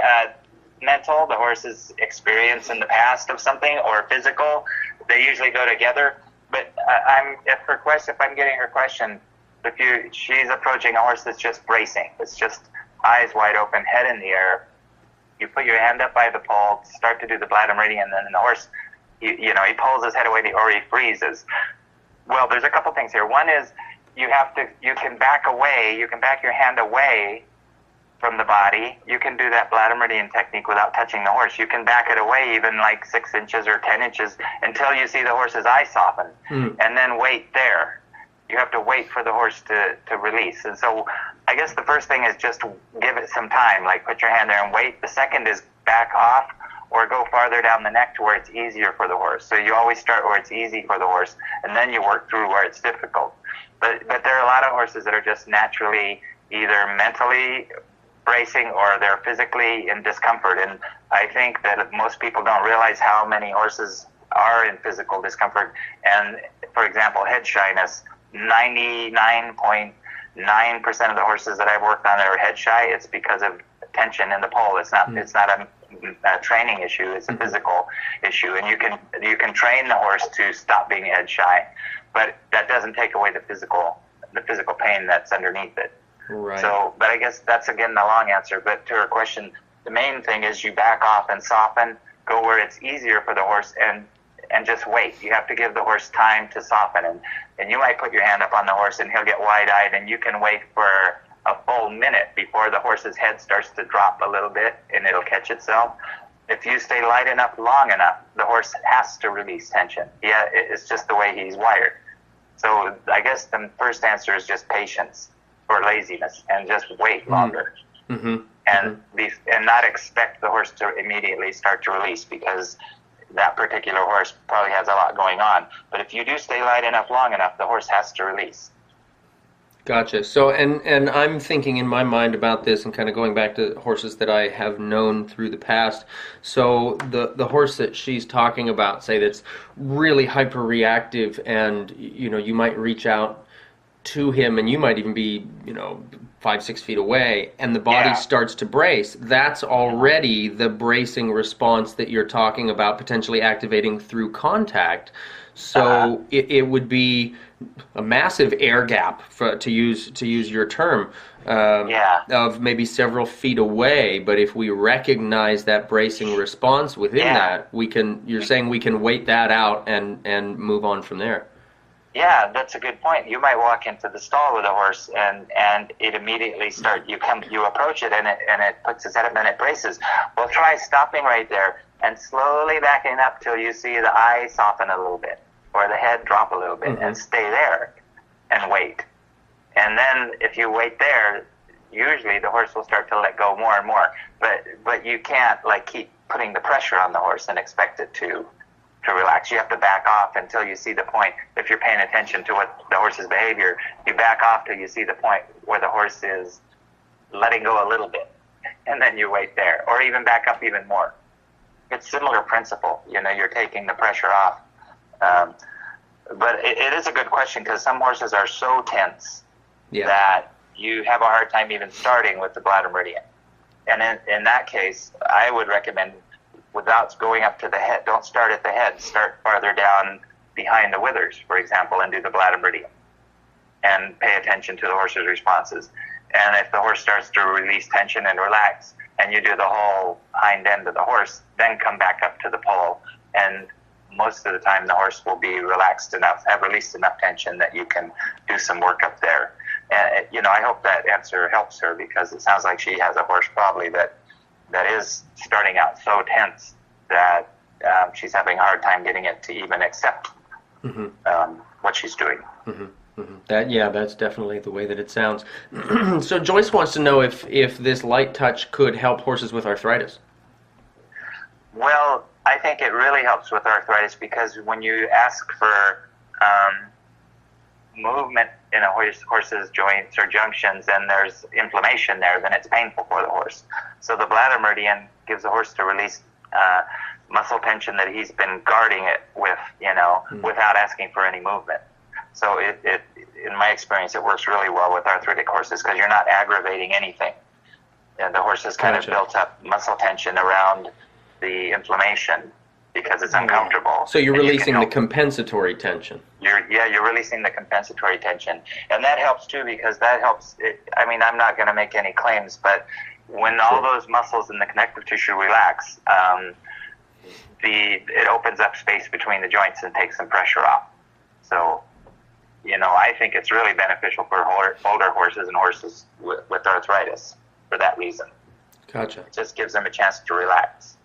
mental, the horse's experience in the past of something, or physical. They usually go together. But if I'm getting her question, she's approaching a horse that's just bracing. It's just eyes wide open, head in the air. You put your hand up by the pole, start to do the bladder meridian, and then the horse, he pulls his head away or he freezes. Well, there's a couple things here. One is you can back away. You can back your hand away from the body. You can do that bladder meridian technique without touching the horse. You can back it away even like 6 inches or 10 inches until you see the horse's eye soften, and then wait there. You have to wait for the horse to release. And so I guess the first thing is just give it some time, like put your hand there and wait. The second is back off or go farther down the neck to where it's easier for the horse. So you always start where it's easy for the horse, and then you work through where it's difficult. But there are a lot of horses that are just naturally either mentally bracing or they're physically in discomfort. And I think that most people don't realize how many horses are in physical discomfort. And for example, head shyness, 99.9% of the horses that I've worked on that are head shy, it's because of tension in the pole. It's not a training issue, it's a physical issue. And you can train the horse to stop being head shy, but that doesn't take away the physical pain that's underneath it. Right. So, but I guess that's again the long answer. But to her question, the main thing is you back off and soften, go where it's easier for the horse, and just wait. You have to give the horse time to soften, and you might put your hand up on the horse and he'll get wide-eyed, and you can wait for a full minute before the horse's head starts to drop a little bit and it'll catch itself. If you stay light enough long enough, the horse has to release tension. Yeah, it's just the way he's wired. So I guess the first answer is just patience or laziness, and just wait longer. Mm-hmm. And not expect the horse to immediately start to release, because that particular horse probably has a lot going on. But if you do stay light enough long enough, the horse has to release. Gotcha. So, and I'm thinking in my mind about this and kind of going back to horses that I have known through the past. So the horse that she's talking about, say, that's really hyper-reactive, and, you might reach out to him and you might even be, 5-6 feet away, and the body starts to brace. That's already the bracing response that you're talking about potentially activating through contact. So it would be a massive air gap, to use your term, of maybe several feet away. But if we recognize that bracing response within that, you're saying we can wait that out and move on from there. Yeah, that's a good point. You might walk into the stall with a horse and it immediately you approach it and it puts its head up and it braces. Well, try stopping right there and slowly backing up till you see the eye soften a little bit or the head drop a little bit, and stay there and wait. And then if you wait there, usually the horse will start to let go more and more. But you can't keep putting the pressure on the horse and expect it to to relax. You have to back off until you see the point. If you're paying attention to what the horse's behavior, you back off till you see the point where the horse is letting go a little bit, and then you wait there, or even back up even more. It's similar principle. You're taking the pressure off. But it is a good question, because some horses are so tense that you have a hard time even starting with the bladder meridian. And in that case, I would recommend, without going up to the head, don't start at the head. Start farther down behind the withers, for example, and do the bladder meridian. And pay attention to the horse's responses. And if the horse starts to release tension and relax, and you do the whole hind end of the horse, then come back up to the pole. And most of the time, the horse will be relaxed enough, have released enough tension that you can do some work up there. And, I hope that answer helps her, because it sounds like she has a horse probably that is starting out so tense that she's having a hard time getting it to even accept what she's doing. That's definitely the way that it sounds. So Joyce wants to know if this light touch could help horses with arthritis. Well, I think it really helps with arthritis, because when you ask for movement in a horse's joints or junctions, and there's inflammation there, then it's painful for the horse. So the bladder meridian gives the horse to release muscle tension that he's been guarding it with, without asking for any movement. So it in my experience, it works really well with arthritic horses, because you're not aggravating anything. And the horse has kind of built up muscle tension around the inflammation because it's uncomfortable. So you're releasing the compensatory tension. You're releasing the compensatory tension. And that helps too, because that helps. I'm not going to make any claims, but when all those muscles in the connective tissue relax, it opens up space between the joints and takes some pressure off. So, I think it's really beneficial for older horses and horses with arthritis for that reason. Gotcha. It just gives them a chance to relax.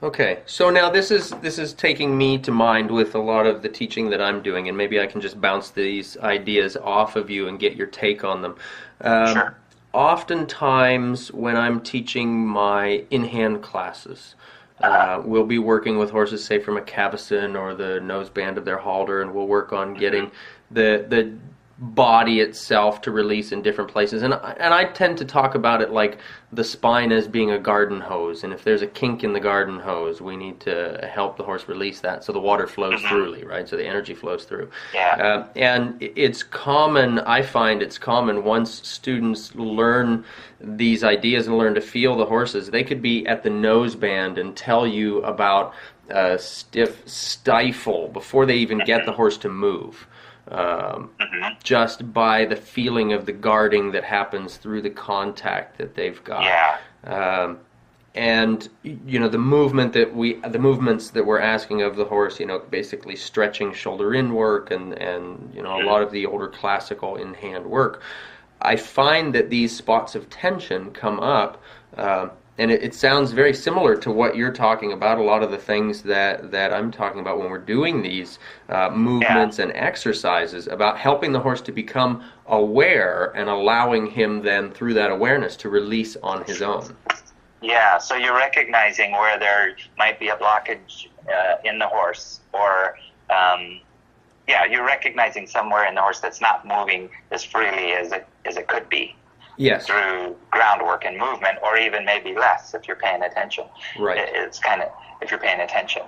Okay, so now this is taking me to mind with a lot of the teaching that I'm doing, and maybe I can just bounce these ideas off of you and get your take on them. Sure. Oftentimes when I'm teaching my in-hand classes, we'll be working with horses, say from a cabeston or the noseband of their halter, and we'll work on getting the body itself to release in different places. And I tend to talk about it like the spine as being a garden hose, and if there's a kink in the garden hose, we need to help the horse release that so the water flows through, right? So the energy flows through. Yeah. And it's common, I find it's common, once students learn these ideas and learn to feel the horses, they could be at the noseband and tell you about stiff stifle before they even get the horse to move. Just by the feeling of the guarding that happens through the contact that they've got. Yeah. And the movements that we're asking of the horse, basically stretching shoulder in work and a lot of the older classical in-hand work. I find that these spots of tension come up, and it sounds very similar to what you're talking about, a lot of the things that I'm talking about when we're doing these movements and exercises, about helping the horse to become aware and allowing him then, through that awareness, to release on his own. Yeah, so you're recognizing where there might be a blockage in the horse, or you're recognizing somewhere in the horse that's not moving as freely as it could be. Yes. Through groundwork and movement, or even maybe less if you're paying attention. Right. It's kind of, if you're paying attention.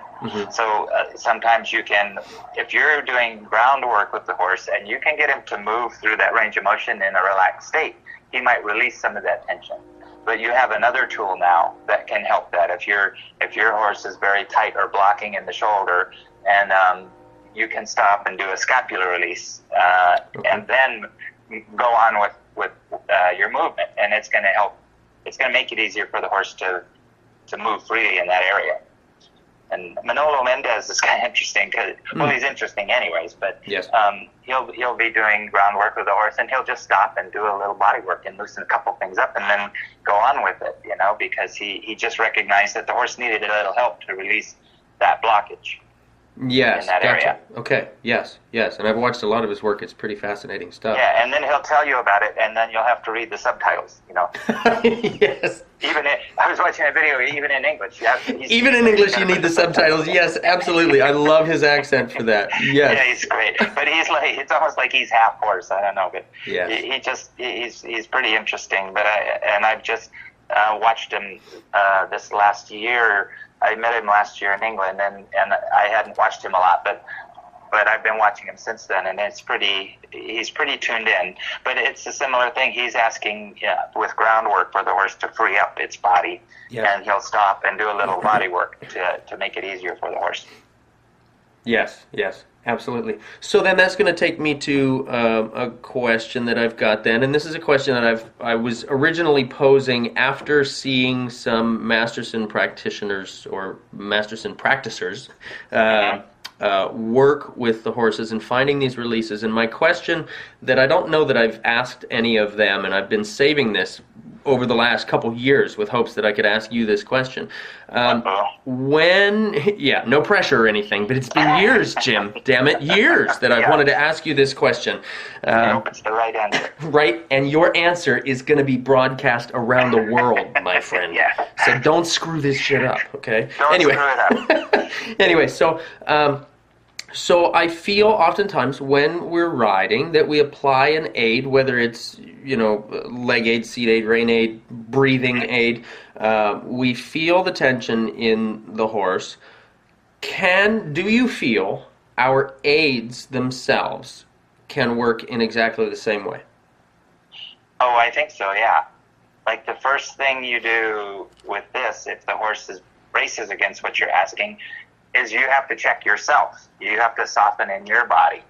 So sometimes you can, if you're doing groundwork with the horse and you can get him to move through that range of motion in a relaxed state, he might release some of that tension. But you have another tool now that can help that. If your horse is very tight or blocking in the shoulder, and you can stop and do a scapular release, and then go on with your movement, and it's going to help. It's going to make it easier for the horse to move freely in that area. And Manolo Mendez is kind of interesting because, he's interesting anyways, but yes. He'll be doing groundwork with the horse, and he'll just stop and do a little body work and loosen a couple things up, and then go on with it, because he just recognized that the horse needed a little help to release that blockage. Yes, in that gotcha. area. Okay, yes. And I've watched a lot of his work. It's pretty fascinating stuff. Yeah, and then he'll tell you about it, and then you'll have to read the subtitles, Yes. I was watching a video, even in English. Even in English, you need the subtitles. Yes, absolutely. I love his accent for that. Yes. Yeah, he's great. But it's almost like he's half horse. I don't know, but yes. he's pretty interesting. But I've just watched him this last year. I met him last year in England, and I hadn't watched him a lot, but I've been watching him since then, and he's pretty tuned in. But it's a similar thing. He's asking with groundwork for the horse to free up its body, and he'll stop and do a little body work to make it easier for the horse. Yes, absolutely. So then that's going to take me to a question that I've got then, and this is a question that I was originally posing after seeing some Masterson practitioners or Masterson practicers work with the horses and finding these releases. And my question that I don't know that I've asked any of them, and I've been saving this over the last couple years with hopes that I could ask you this question. No pressure or anything, but it's been years, Jim, damn it, years that I've wanted to ask you this question. I hope it's the right answer. Right, and your answer is going to be broadcast around the world, my friend. So don't screw this shit up, okay? Don't screw it up. Anyway, so I feel oftentimes when we're riding that we apply an aid, whether it's, leg aid, seat aid, rein aid, breathing aid. We feel the tension in the horse. Do you feel our aids themselves can work in exactly the same way? Oh, I think so, yeah. Like the first thing you do with this, if the horse races against what you're asking, is you have to check yourself. You have to soften in your body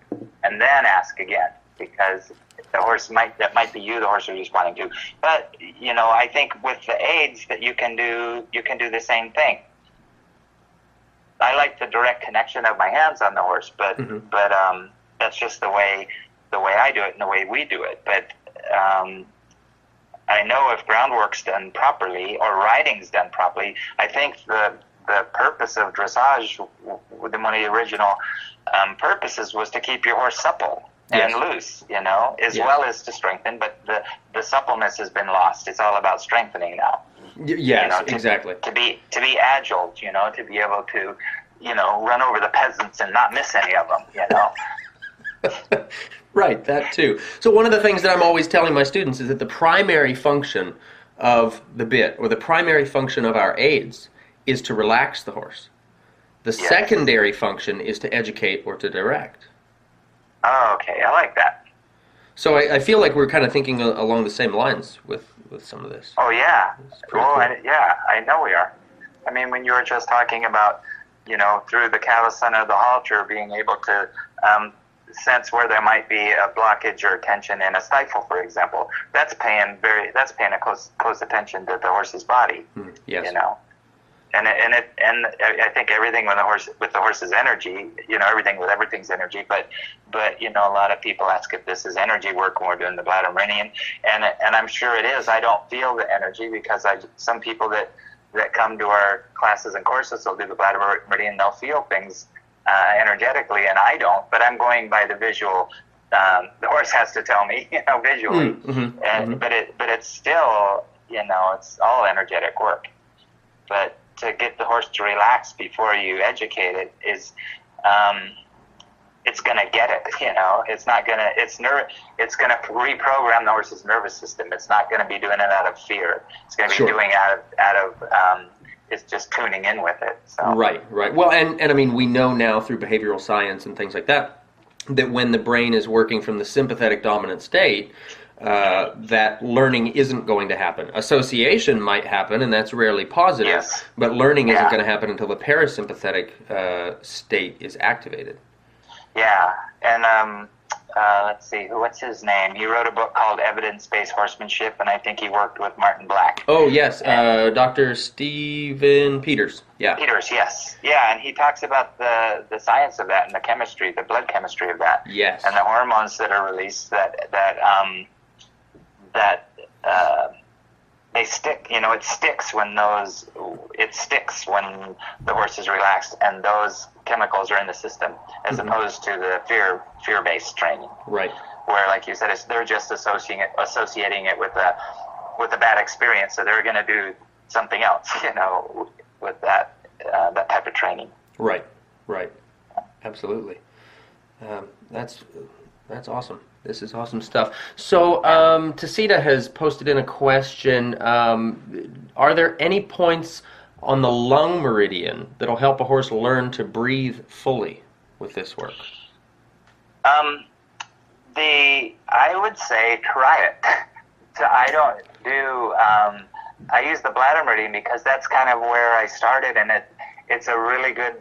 and then ask again, because the horse might be you the horse is responding to. But I think with the aids that you can do the same thing. I like the direct connection of my hands on the horse, but that's just the way I do it and the way we do it. But I know if groundwork's done properly or riding's done properly, I think the purpose of dressage, one of the original purposes, was to keep your horse supple and loose, as well as to strengthen. But the suppleness has been lost. It's all about strengthening now. Yes, exactly. To be agile, to be able to, run over the peasants and not miss any of them, Right, that too. So one of the things that I'm always telling my students is that the primary function of the bit, or the primary function of our aids, is to relax the horse. The secondary function is to educate or to direct. Oh, okay. I like that. So I feel like we're kind of thinking along the same lines with some of this. Oh, yeah. Cool. I know we are. I mean, when you were just talking about, through the callus of the halter, being able to sense where there might be a blockage or tension in a stifle, for example, that's paying a close attention to the horse's body. Yes. And I think everything with the horse's energy, everything with everything's energy. But a lot of people ask if this is energy work when we're doing the bladder meridian, and I'm sure it is. I don't feel the energy because some people that come to our classes and courses, they'll do the bladder meridian, they'll feel things energetically, and I don't. But I'm going by the visual. The horse has to tell me, visually, but it's still, it's all energetic work. But to get the horse to relax before you educate it is, it's going to get it, it's not going to, it's going to reprogram the horse's nervous system. It's not going to be doing it out of fear. It's going to be doing out of it's just tuning in with it. So. Right. Well, and I mean, we know now through behavioral science and things like that when the brain is working from the sympathetic dominant state, that learning isn't going to happen. Association might happen, and that's rarely positive, but learning isn't going to happen until the parasympathetic state is activated. Yeah, and let's see, what's his name? He wrote a book called Evidence-Based Horsemanship, and I think he worked with Martin Black. Oh, yes, Dr. Stephen Peters. Yeah. Peters, yes. Yeah, and he talks about the science of that and the chemistry, the blood chemistry of that. Yes. And the hormones that are released that they stick. It sticks when the horse is relaxed, and those chemicals are in the system, as opposed to the fear-based training. Right. Where, like you said, they're just associating it with a bad experience, so they're going to do something else, with that type of training. Right. Absolutely. That's awesome. This is awesome stuff. So, Tacita has posted in a question, are there any points on the lung meridian that'll help a horse learn to breathe fully with this work? I would say try it. So I use the bladder meridian because that's kind of where I started, and it's a really good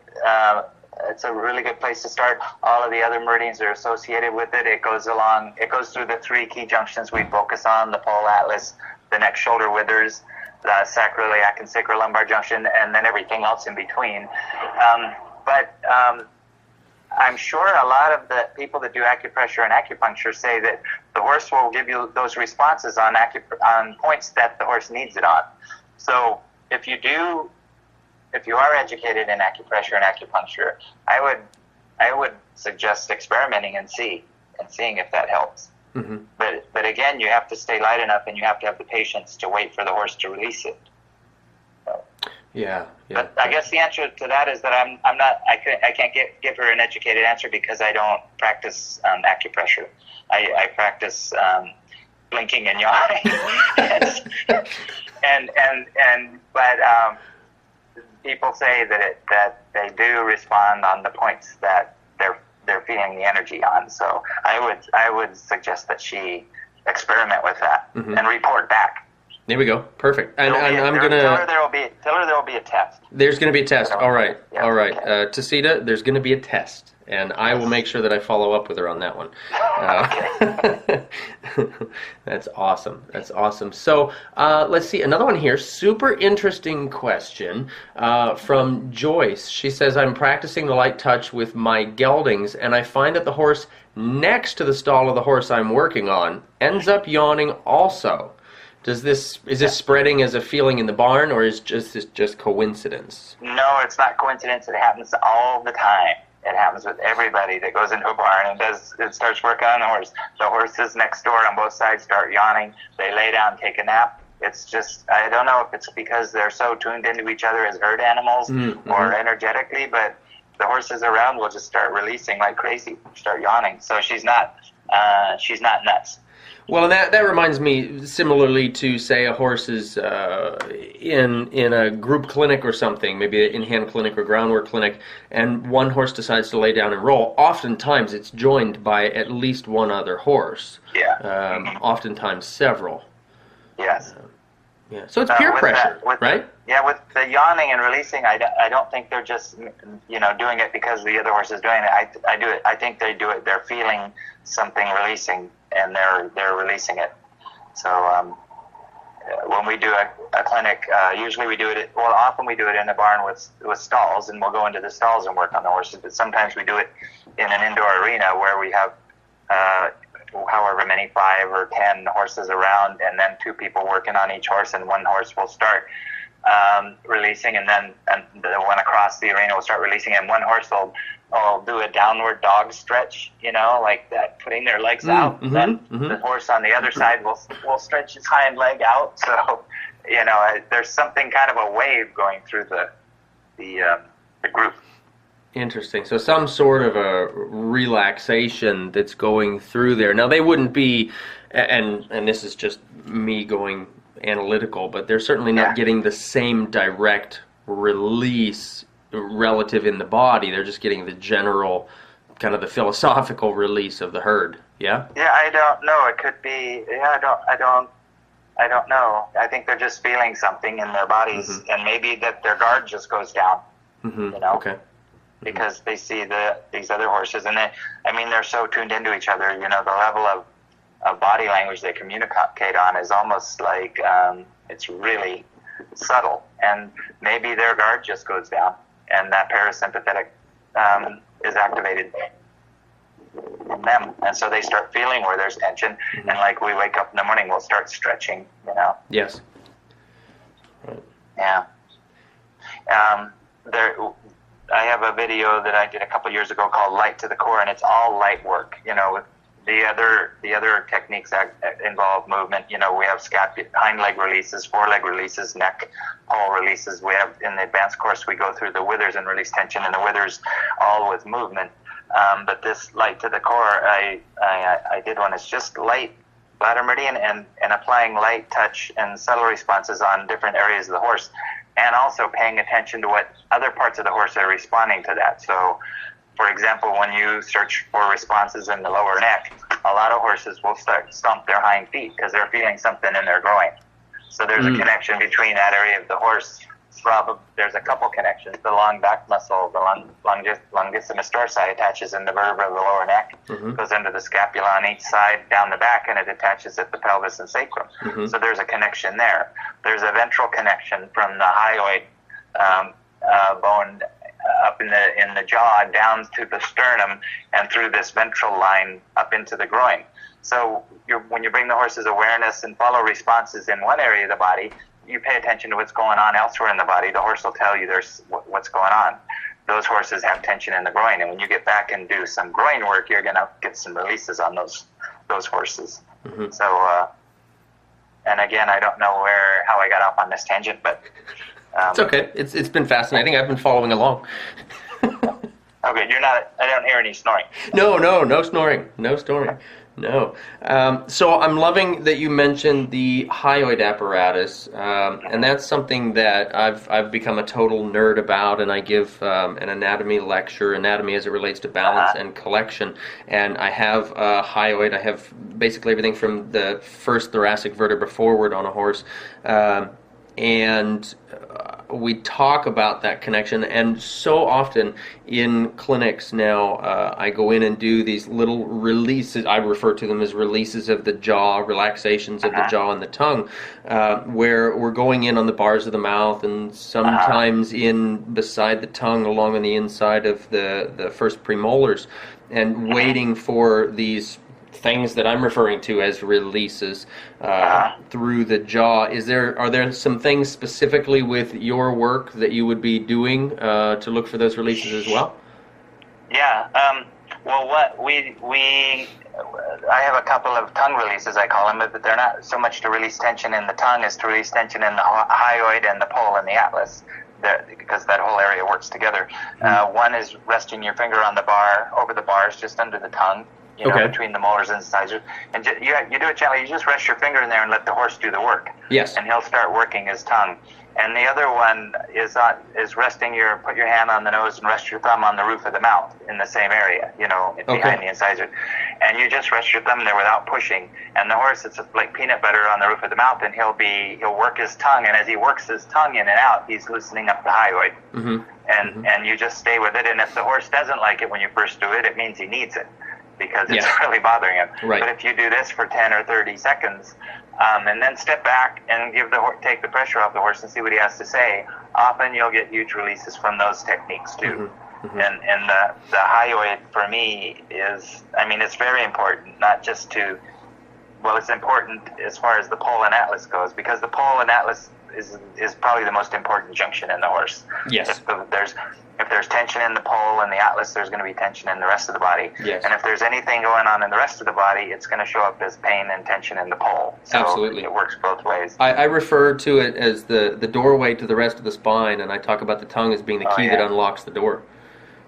place to start. All of the other meridians are associated with it. It goes through the 3 key junctions we focus on: the pole atlas, the neck shoulder withers, the sacroiliac and sacrolumbar junction, and then everything else in between. But I'm sure a lot of the people that do acupressure and acupuncture say that the horse will give you those responses on points that the horse needs it on. So if you are educated in acupressure and acupuncture, I would suggest experimenting and seeing if that helps. Mm-hmm. But again, you have to stay light enough, and you have to have the patience to wait for the horse to release it. So. Yeah. But I guess the answer to that is that I can't give her an educated answer because I don't practice acupressure. I practice blinking and yawning, but people say that they do respond on the points that they're feeling the energy on. So I would suggest that she experiment with that and report back. There we go. Perfect. And I'm gonna tell her there will be a test. There's gonna be a test. All right. Yeah, All right. okay. Tacita, there's gonna be a test, and I will make sure that I follow up with her on that one. That's awesome. That's awesome. So let's see another one here. Super interesting question from Joyce. She says, "I'm practicing the light touch with my geldings, and I find that the horse next to the stall of the horse I'm working on ends up yawning also. Is this spreading as a feeling in the barn, or is this just coincidence?" No, it's not coincidence. It happens all the time. It happens with everybody that goes into a barn and starts working on the horse. The horses next door on both sides start yawning. They lay down, take a nap. It's just, I don't know if it's because they're so tuned into each other as herd animals or energetically, but the horses around will just start releasing like crazy, start yawning. So she's not nuts. Well, and that reminds me similarly to, say, a horse is in a group clinic or something, maybe an in-hand clinic or groundwork clinic, and one horse decides to lay down and roll. Oftentimes it's joined by at least one other horse. Yeah. Oftentimes several. Yes. Yeah. So it's peer pressure, right? With the yawning and releasing, I don't think they're just doing it because the other horse is doing it. I do it. I think they do it. They're feeling something releasing, and they're releasing it. So when we do a clinic, usually we do it. Often we do it in a barn with stalls, and we'll go into the stalls and work on the horses. But sometimes we do it in an indoor arena where we have however many 5 or 10 horses around, and then 2 people working on each horse, and one horse will start releasing, and the one across the arena will start releasing, and one horse will do a downward dog stretch, like that, putting their legs out. Then the horse on the other side will stretch his hind leg out. So, there's something kind of a wave going through the group. Interesting. So some sort of a relaxation that's going through there. Now, they wouldn't be, and this is just me going analytical, but they're certainly not getting the same direct release relative in the body. They're just getting the general, kind of the philosophical release of the herd. Yeah? Yeah, I don't know. It could be, I don't know. I think they're just feeling something in their bodies, and maybe that their guard just goes down, Okay. Because they see these other horses, and they're so tuned into each other. The level of body language they communicate on is almost like it's really subtle, and maybe their guard just goes down, and that parasympathetic is activated in them, and so they start feeling where there's tension, and like we wake up in the morning, we'll start stretching. Yes. Yeah. There, I have a video that I did a couple years ago called "Light to the Core," and it's all light work. With the other techniques that involve movement. We have hind leg releases, foreleg releases, neck pole releases. We have in the advanced course we go through the withers and release tension in the withers, all with movement. But this light to the core, I did one. It's just light bladder meridian and applying light touch and subtle responses on different areas of the horse, and also paying attention to what other parts of the horse are responding to that. So, for example, when you search for responses in the lower neck, a lot of horses will start stomp their hind feet because they're feeling something in their groin. So there's a connection between that area of the horse. There's a couple connections. The long back muscle, the longissimus dorsi, attaches in the vertebra of the lower neck, goes into the scapula on each side, down the back, and it attaches at the pelvis and sacrum. So there's a connection there. There's a ventral connection from the hyoid bone up in the jaw down to the sternum and through this ventral line up into the groin. So when you bring the horse's awareness and follow responses in one area of the body, you pay attention to what's going on elsewhere in the body. The horse will tell you there's what's going on. Those horses have tension in the groin, and when you get back and do some groin work, you're going to get some releases on those horses. So, and again, I don't know how I got off on this tangent, but it's okay. It's been fascinating. I've been following along. Okay, you're not. I don't hear any snoring. No snoring. No snoring. No. So I'm loving that you mentioned the hyoid apparatus, and that's something that I've become a total nerd about, and I give an anatomy lecture, anatomy as it relates to balance and collection, and I have a hyoid. I have basically everything from the first thoracic vertebra forward on a horse, and we talk about that connection, and so often in clinics now I go in and do these little releases. I refer to them as releases of the jaw, relaxations of the jaw and the tongue, where we're going in on the bars of the mouth and sometimes in beside the tongue along on the inside of the first premolars, and waiting for these things that I'm referring to as releases through the jaw. Are there some things specifically with your work that you would be doing to look for those releases as well? Yeah. Well, I have a couple of tongue releases, I call them, but they're not so much to release tension in the tongue as to release tension in the hyoid and the pole and the atlas, because that whole area works together. One is resting your finger on the bar, over the bars, just under the tongue, between the molars and incisors. And you do it gently. You just rest your finger in there and let the horse do the work. Yes. And he'll start working his tongue. And the other one is put your hand on the nose and rest your thumb on the roof of the mouth in the same area, behind the incisor. And you just rest your thumb there without pushing. And the horse, it's like peanut butter on the roof of the mouth, and he'll work his tongue. And as he works his tongue in and out, he's loosening up the hyoid. And you just stay with it. And if the horse doesn't like it when you first do it, it means he needs it, because it's really bothering him. Right. But if you do this for 10 or 30 seconds, and then step back and take the pressure off the horse and see what he has to say, often you'll get huge releases from those techniques too. And the hyoid for me is, it's very important, not just it's important as far as the pole and atlas goes, because the pole and atlas is probably the most important junction in the horse. Yes. If there's tension in the pole and the atlas, there's going to be tension in the rest of the body. Yes. And if there's anything going on in the rest of the body, it's going to show up as pain and tension in the pole. So absolutely. It works both ways. I refer to it as the doorway to the rest of the spine, and I talk about the tongue as being the key that unlocks the door.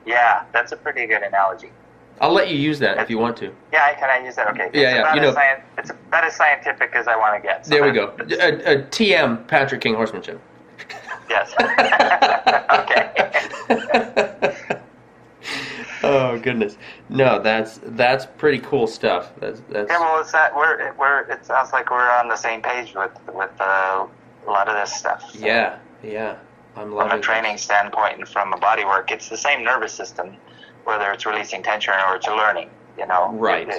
Yeah, that's a pretty good analogy. I'll let you use that if you want to. Yeah, can I use that? Okay. It's about as scientific as I want to get. So there we go. TM, Patrick King Horsemanship. Yes. Okay. Oh goodness. No, that's pretty cool stuff. That's. Yeah, well, it sounds like we're on the same page with a lot of this stuff. So. Yeah. I'm loving from a training standpoint and from a bodywork, it's the same nervous system, whether it's releasing tension or it's learning. Right.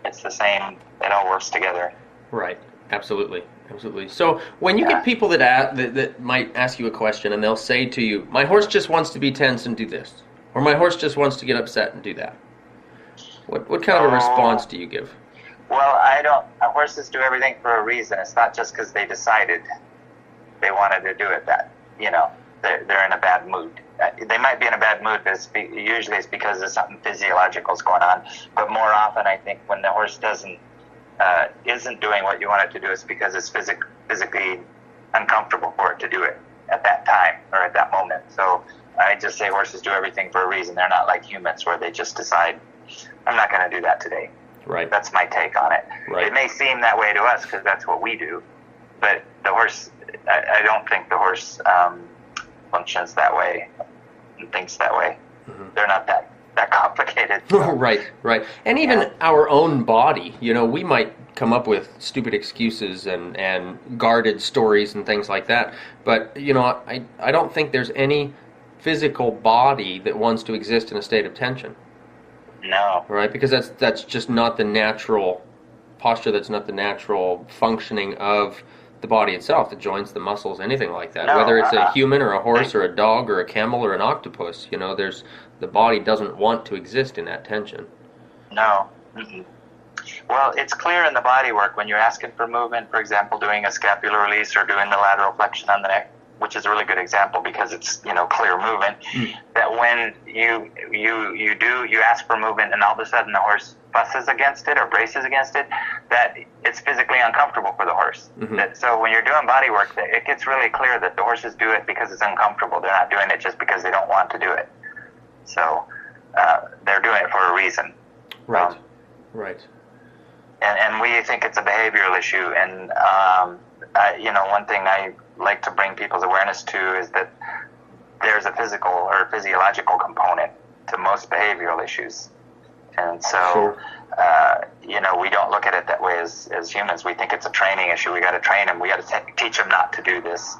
It's the same. It all works together. Right. Absolutely. So when you get people that might ask you a question and they'll say to you, "My horse just wants to be tense and do this," or "My horse just wants to get upset and do that," what kind of a response do you give? Well, horses do everything for a reason. It's not just because they decided. they wanted to do it. That, you know, they're in a bad mood. They might be in a bad mood, but usually it's because of something physiological is going on. But more often, I think when the horse isn't doing what you want it to do, it's because it's physically uncomfortable for it to do it at that time or at that moment. So I just say horses do everything for a reason. They're not like humans where they just decide, I'm not going to do that today. Right. That's my take on it. Right. It may seem that way to us because that's what we do, but the horse, I don't think the horse functions that way and thinks that way. Mm-hmm. They're not that complicated. So. Right. And even our own body, you know, we might come up with stupid excuses and guarded stories and things like that, but, you know, I don't think there's any physical body that wants to exist in a state of tension. No. Right? Because that's just not the natural posture, that's not the natural functioning of the body itself, the joints, the muscles, anything like that. No, whether it's a human or a horse or a dog or a camel or an octopus, you know, the body doesn't want to exist in that tension. No. Mm-mm. Well, it's clear in the body work when you're asking for movement, for example, doing a scapular release or doing the lateral flexion on the neck, which is a really good example because it's, you know, clear movement, that when you ask for movement and all of a sudden the horse fusses against it or braces against it, that it's physically uncomfortable for the horse. Mm-hmm. So when you're doing body work, it gets really clear that the horses do it because it's uncomfortable. They're not doing it just because they don't want to do it. So they're doing it for a reason. Right. Right. And we think it's a behavioral issue. And, you know, one thing I like to bring people's awareness to is that there's a physical or physiological component to most behavioral issues. And so, you know, we don't look at it that way as humans. We think it's a training issue. We got to train them. We got to teach them not to do this.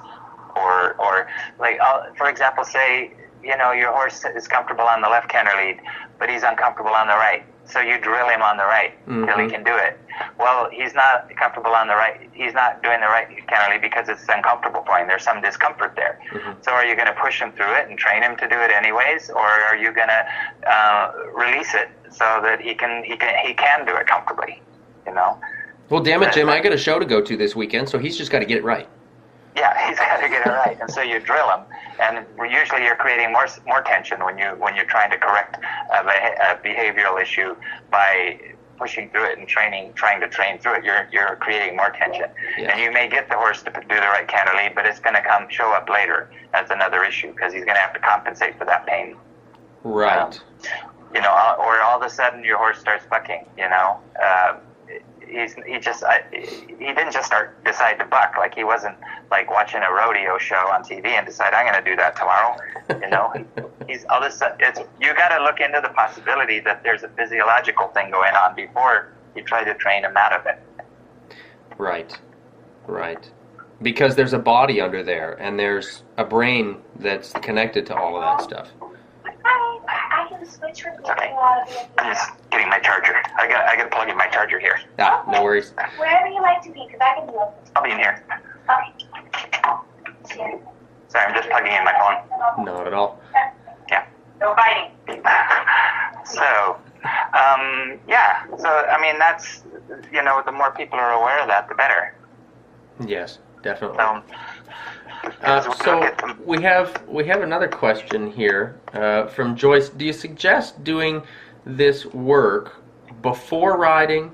Or like, for example, say, you know, your horse is comfortable on the left canter lead, but he's uncomfortable on the right. So you drill him on the right till he can do it. Well, he's not comfortable on the right. He's not doing the right canter lead because it's uncomfortable for him. There's some discomfort there. Mm-hmm. So are you going to push him through it and train him to do it anyways, or are you going to release it so that he can do it comfortably? You know. Well, damn it, Jim! I got a show to go to this weekend, so he's just got to get it right. Yeah, he's got to get it right, and so you drill him, and usually you're creating more tension when you're trying to correct a behavioral issue by pushing through it and trying to train through it. You're creating more tension, and you may get the horse to do the right canter lead, but it's going to show up later as another issue because he's going to have to compensate for that pain. Right. You know, or all of a sudden your horse starts bucking. You know. He didn't just decide to buck. Like he wasn't like watching a rodeo show on TV and decide I'm going to do that tomorrow. You know, he's all this. You got to look into the possibility that there's a physiological thing going on before you try to train him out of it. Right. Because there's a body under there and there's a brain that's connected to all of that stuff. I can switch from okay. I'm just getting my charger. I got to plug in my charger here. Ah, no worries. Wherever you like to be, because I can do it. I'll be in here. Okay. Sorry, I'm just plugging in my phone. Not at all. Yeah. No fighting. So, yeah. So, I mean, that's, you know, the more people are aware of that, the better. Yes, definitely. So we have another question here from Joyce. Do you suggest doing this work before riding,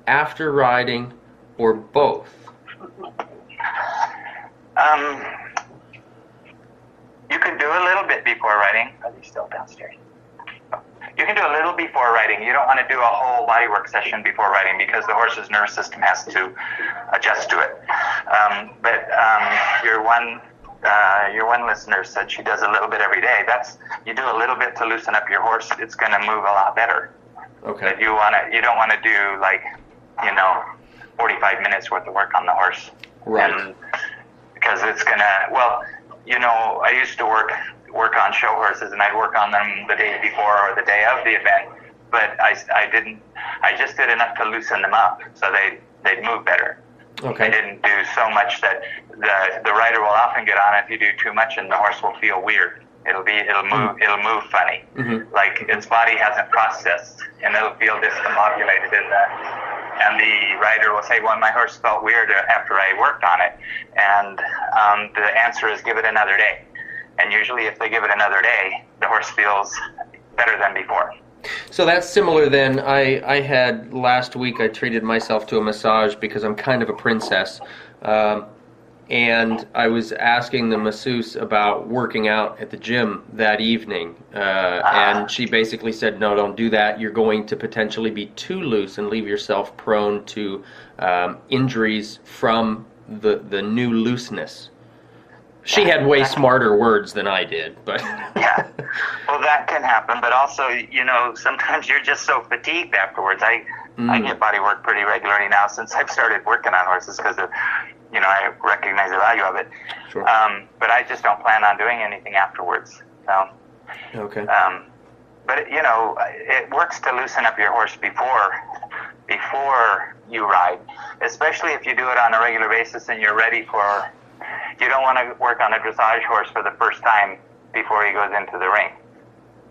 after riding, or both? You can do a little bit before riding. Are you still downstairs? You can do a little before riding. You don't want to do a whole bodywork session before riding because the horse's nervous system has to adjust to it. But your one listener said she does a little bit every day. You do a little bit to loosen up your horse. It's going to move a lot better. Okay. But you don't want to do like, 45 minutes worth of work on the horse. Right. Because it's going to, I used to work on show horses, and I'd work on them the day before or the day of the event, but I just did enough to loosen them up so they'd move better. Okay. I didn't do so much that the rider will often get on if you do too much, and the horse will feel weird. It'll move funny, like its body hasn't processed, and it'll feel discombobulated and the rider will say, well, my horse felt weird after I worked on it. And the answer is give it another day. And usually if they give it another day, the horse feels better than before. So that's similar then. I had last week, I treated myself to a massage because I'm kind of a princess. And I was asking the masseuse about working out at the gym that evening. And she basically said, no, don't do that. You're going to potentially be too loose and leave yourself prone to injuries from the new looseness. She had way smarter words than I did, but... Yeah, well, that can happen, but also, sometimes you're just so fatigued afterwards. I get body work pretty regularly now since I've started working on horses because of, I recognize the value of it. Sure. But I just don't plan on doing anything afterwards. So. Okay. But, it works to loosen up your horse before you ride, especially if you do it on a regular basis and you're ready for... You don't want to work on a dressage horse for the first time before he goes into the ring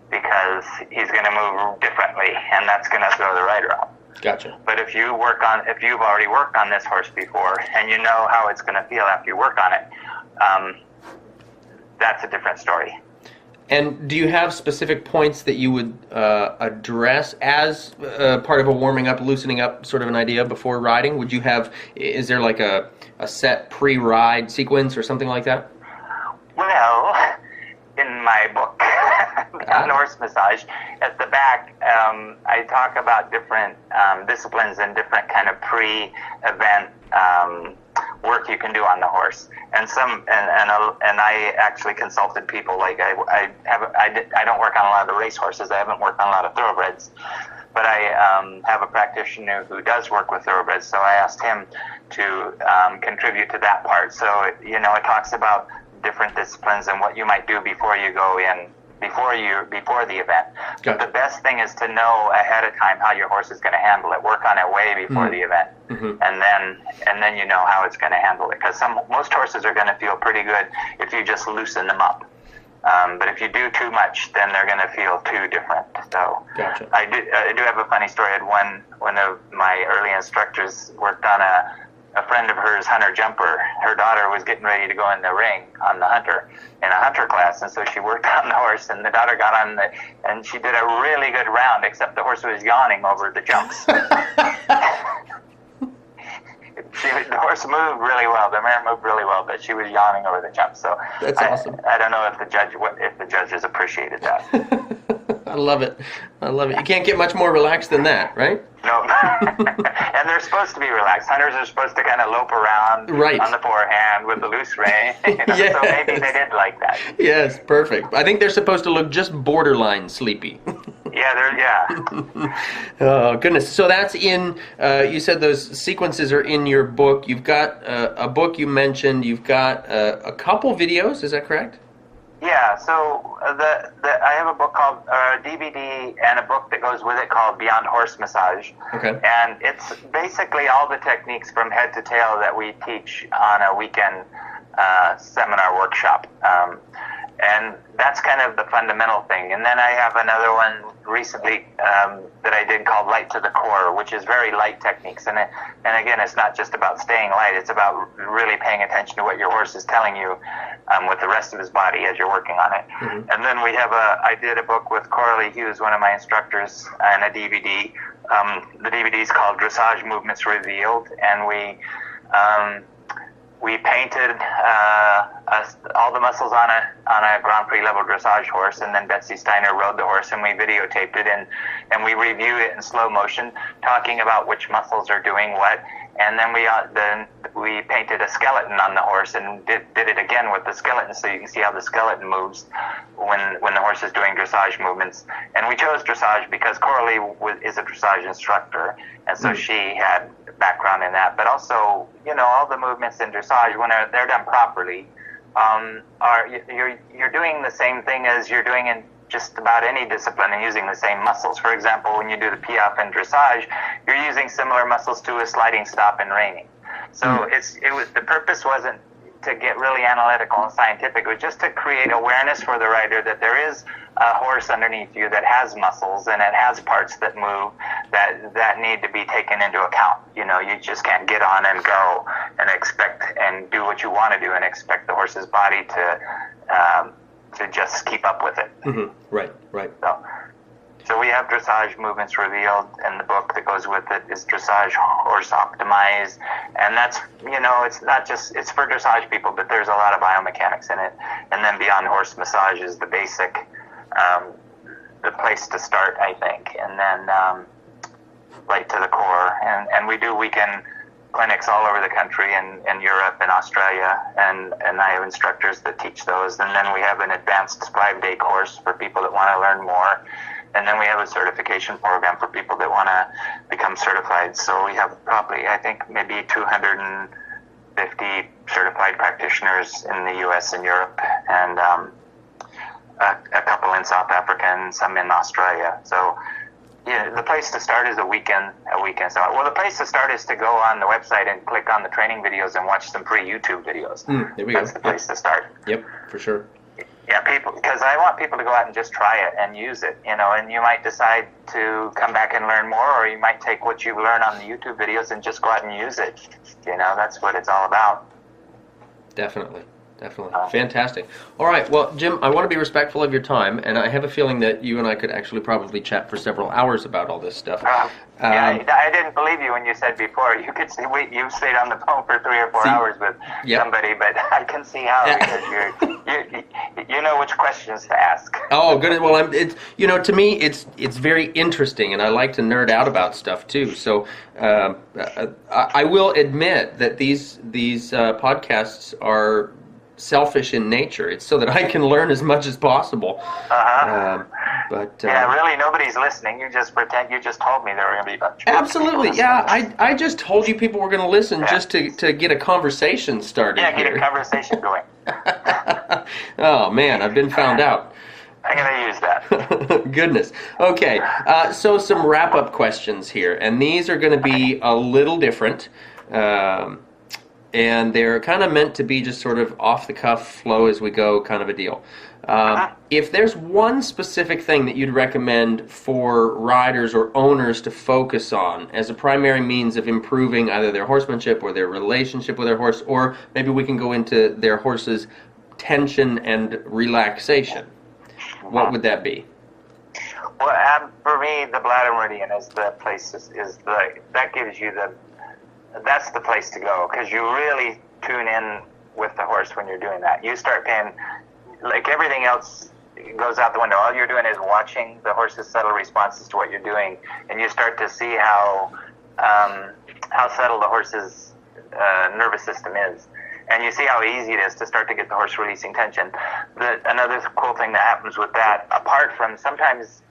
because he's going to move differently and that's going to throw the rider off. Gotcha. But if you've already worked on this horse before and you know how it's going to feel after you work on it, that's a different story. And do you have specific points that you would address as part of a warming up, loosening up sort of an idea before riding? Is there like a set pre-ride sequence or something like that? Well, in my book, on horse massage, at the back, I talk about different disciplines and different kind of pre-event work you can do on the horse, and I actually consulted people. Like I don't work on a lot of the race horses. I haven't worked on a lot of thoroughbreds, but I have a practitioner who does work with thoroughbreds. So I asked him to contribute to that part. So it talks about different disciplines and what you might do before you go in. Before the event. But the best thing is to know ahead of time how your horse is going to handle it. Work on it way before the event, and then you know how it's going to handle it. Because most horses are going to feel pretty good if you just loosen them up. But if you do too much, then they're going to feel too different. So gotcha. I do have a funny story. I had one of my early instructors worked on a friend of hers, Hunter Jumper. Her daughter was getting ready to go in the ring on the Hunter, in a Hunter class, and so she worked on the horse, and the daughter got on and she did a really good round, except the horse was yawning over the jumps. The horse moved really well, the mare moved really well, but she was yawning over the jumps, so that's awesome. I don't know if the judges appreciated that. I love it. You can't get much more relaxed than that, right? No. And they're supposed to be relaxed. Hunters are supposed to kind of lope around on the forehand with the loose rein. Yes. So maybe they did like that. Yes, perfect. I think they're supposed to look just borderline sleepy. Yeah. Oh, goodness. So that's in, you said those sequences are in your book. You've got a book you mentioned. You've got a couple videos. Is that correct? Yeah, so I have a book called DVD and a book that goes with it called Beyond Horse Massage. Okay. And it's basically all the techniques from head to tail that we teach on a weekend seminar workshop. And that's kind of the fundamental thing. And then I have another one recently that I did called Light to the Core, which is very light techniques. And again, it's not just about staying light. It's about really paying attention to what your horse is telling you with the rest of his body as you're working on it. Mm-hmm. And then I did a book with Coralie Hughes, one of my instructors, and a DVD. The DVD is called Dressage Movements Revealed, and we painted all the muscles on a Grand Prix level dressage horse, and then Betsy Steiner rode the horse, and we videotaped it, and we review it in slow motion, talking about which muscles are doing what, and then we painted a skeleton on the horse and did it again with the skeleton, so you can see how the skeleton moves when the horse is doing dressage movements. And we chose dressage because Coralie is a dressage instructor, and so she had background in that. But also, all the movements in dressage, when they're done properly, you're doing the same thing as you're doing in just about any discipline and using the same muscles. For example, when you do the piaffe in dressage, you're using similar muscles to a sliding stop and reining. So the purpose wasn't to get really analytical and scientific. It was just to create awareness for the rider that there is a horse underneath you that has muscles and it has parts that move that need to be taken into account. You know, you just can't get on and go and expect and do what you want to do and expect the horse's body to just keep up with it. Mm-hmm. Right. So we have dressage movements revealed, and the book that goes with it is Dressage Horse Optimized. And that's, you know, it's not just, it's for dressage people, but there's a lot of biomechanics in it. And then Beyond Horse Massage is the basic, the place to start, I think. And then right to the core. And we do weekend clinics all over the country and Europe and Australia, and I have instructors that teach those. And then we have an advanced 5-day course for people that want to learn more. And then we have a certification program for people that want to become certified. So we have probably, I think, maybe 250 certified practitioners in the U.S. and Europe, and a couple in South Africa and some in Australia. So yeah, the place to start is a weekend. So, well, the place to start is to go on the website and click on the training videos and watch some free YouTube videos. There we That's go. the place to start. Yep, for sure. Yeah, because I want people to go out and just try it and use it, you know, and you might decide to come back and learn more, or you might take what you learn on the YouTube videos and just go out and use it. You know, that's what it's all about. Definitely. Fantastic. All right, well, Jim, I want to be respectful of your time, and I have a feeling that you and I could actually probably chat for several hours about all this stuff. I didn't believe you when you said before. You could see, you stayed on the phone for 3 or 4 hours with somebody, but I can see how, because you know which questions to ask. Oh, good. Well, it's, you know, to me, it's very interesting, and I like to nerd out about stuff too. So I will admit that these podcasts are selfish in nature. It's so that I can learn as much as possible. But really, nobody's listening. You just pretend. You just told me there were going to be a bunch. Absolutely, yeah. I just told you people were going to listen just to get a conversation started. Yeah, get here. a conversation going. Oh man, I've been found out. I'm going to use that. Goodness. Okay, so some wrap-up questions here, and these are going to be a little different. And they're kind of meant to be just sort of off-the-cuff, flow as we go kind of a deal. If there's one specific thing that you'd recommend for riders or owners to focus on as a primary means of improving either their horsemanship or their relationship with their horse, or maybe we can go into their horse's tension and relaxation, what would that be? Well, for me, the bladder meridian is the place. That gives you that's the place to go, because you really tune in with the horse when you're doing that. You start paying, like everything else goes out the window. All you're doing is watching the horse's subtle responses to what you're doing, and you start to see how subtle the horse's nervous system is. And you see how easy it is to start to get the horse releasing tension. Another cool thing that happens with that, apart from sometimes,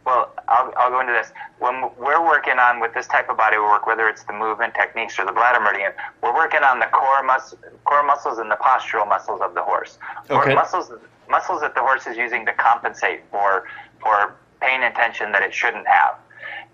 well, I'll go into this. When we're working on with this type of body work, whether it's the movement techniques or the bladder meridian, we're working on the core muscles and the postural muscles of the horse. Okay. Muscles that the horse is using to compensate for pain and tension that it shouldn't have.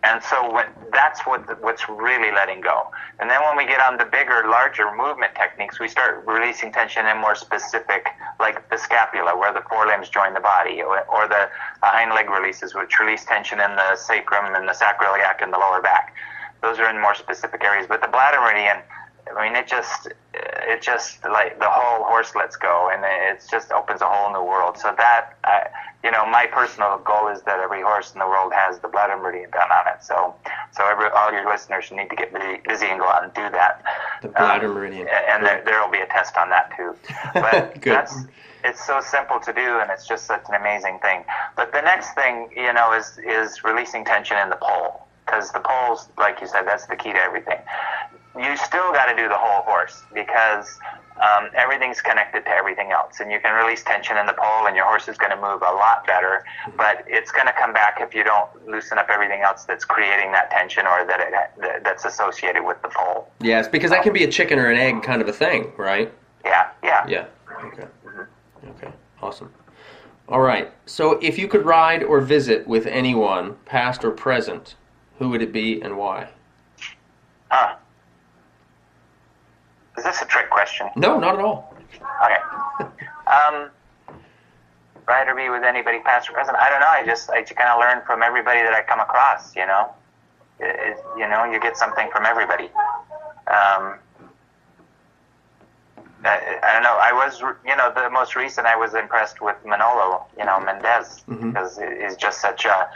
And so that's what's really letting go. And then when we get on the bigger, larger movement techniques, we start releasing tension in more specific, like the scapula, where the forelimbs join the body, or the hind leg releases, which release tension in the sacrum and the sacroiliac and the lower back. Those are in more specific areas. But the bladder meridian, I mean, it just like the whole horse lets go, and it just opens a whole new world. So that, my personal goal is that every horse in the world has the bladder meridian done on it. So all your listeners need to get busy and go out and do that. The bladder meridian. And there will be a test on that too. But Good. It's so simple to do, and it's just such an amazing thing. But the next thing, is releasing tension in the pole, because the pole's, like you said, that's the key to everything. You still got to do the whole horse, because everything's connected to everything else, and you can release tension in the pole, and your horse is going to move a lot better. But it's going to come back if you don't loosen up everything else that's creating that tension, or that's associated with the pole. Yes, because that can be a chicken or an egg kind of a thing, right? Yeah. Yeah. Okay. Okay. Awesome. All right. So, if you could ride or visit with anyone, past or present, who would it be and why? Is this a trick question? No, not at all. Okay. Rider be with anybody past or present. I don't know. I just kind of learn from everybody that I come across. You know, you get something from everybody. I don't know. I was, the most recent. I was impressed with Manolo. Mendez, because he's just such a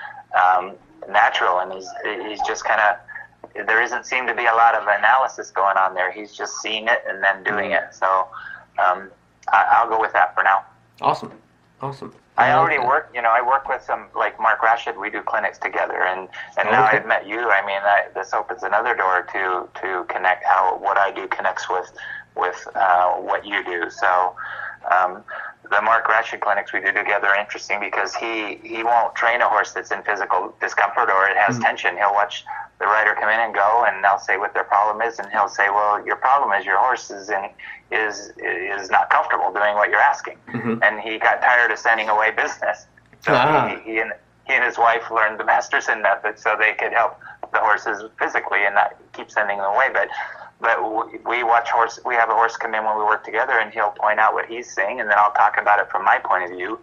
natural, and he's just kind of. There doesn't seem to be a lot of analysis going on there. He's just seeing it and then doing it. So I'll go with that for now. Awesome. I already work, I work with some, like Mark Rashid. We do clinics together, and now I've met you. I mean, this opens another door to connect how what I do connects with what you do. So the Mark Rashid clinics we do together are interesting because he won't train a horse that's in physical discomfort or it has tension. He'll watch the rider come in and go, and they'll say what their problem is, and he'll say, well, your problem is your horse is not comfortable doing what you're asking. And he got tired of sending away business. So he and his wife learned the Masterson Method so they could help the horses physically and not keep sending them away. But we watch horse. We have a horse come in when we work together, and he'll point out what he's seeing, and then I'll talk about it from my point of view.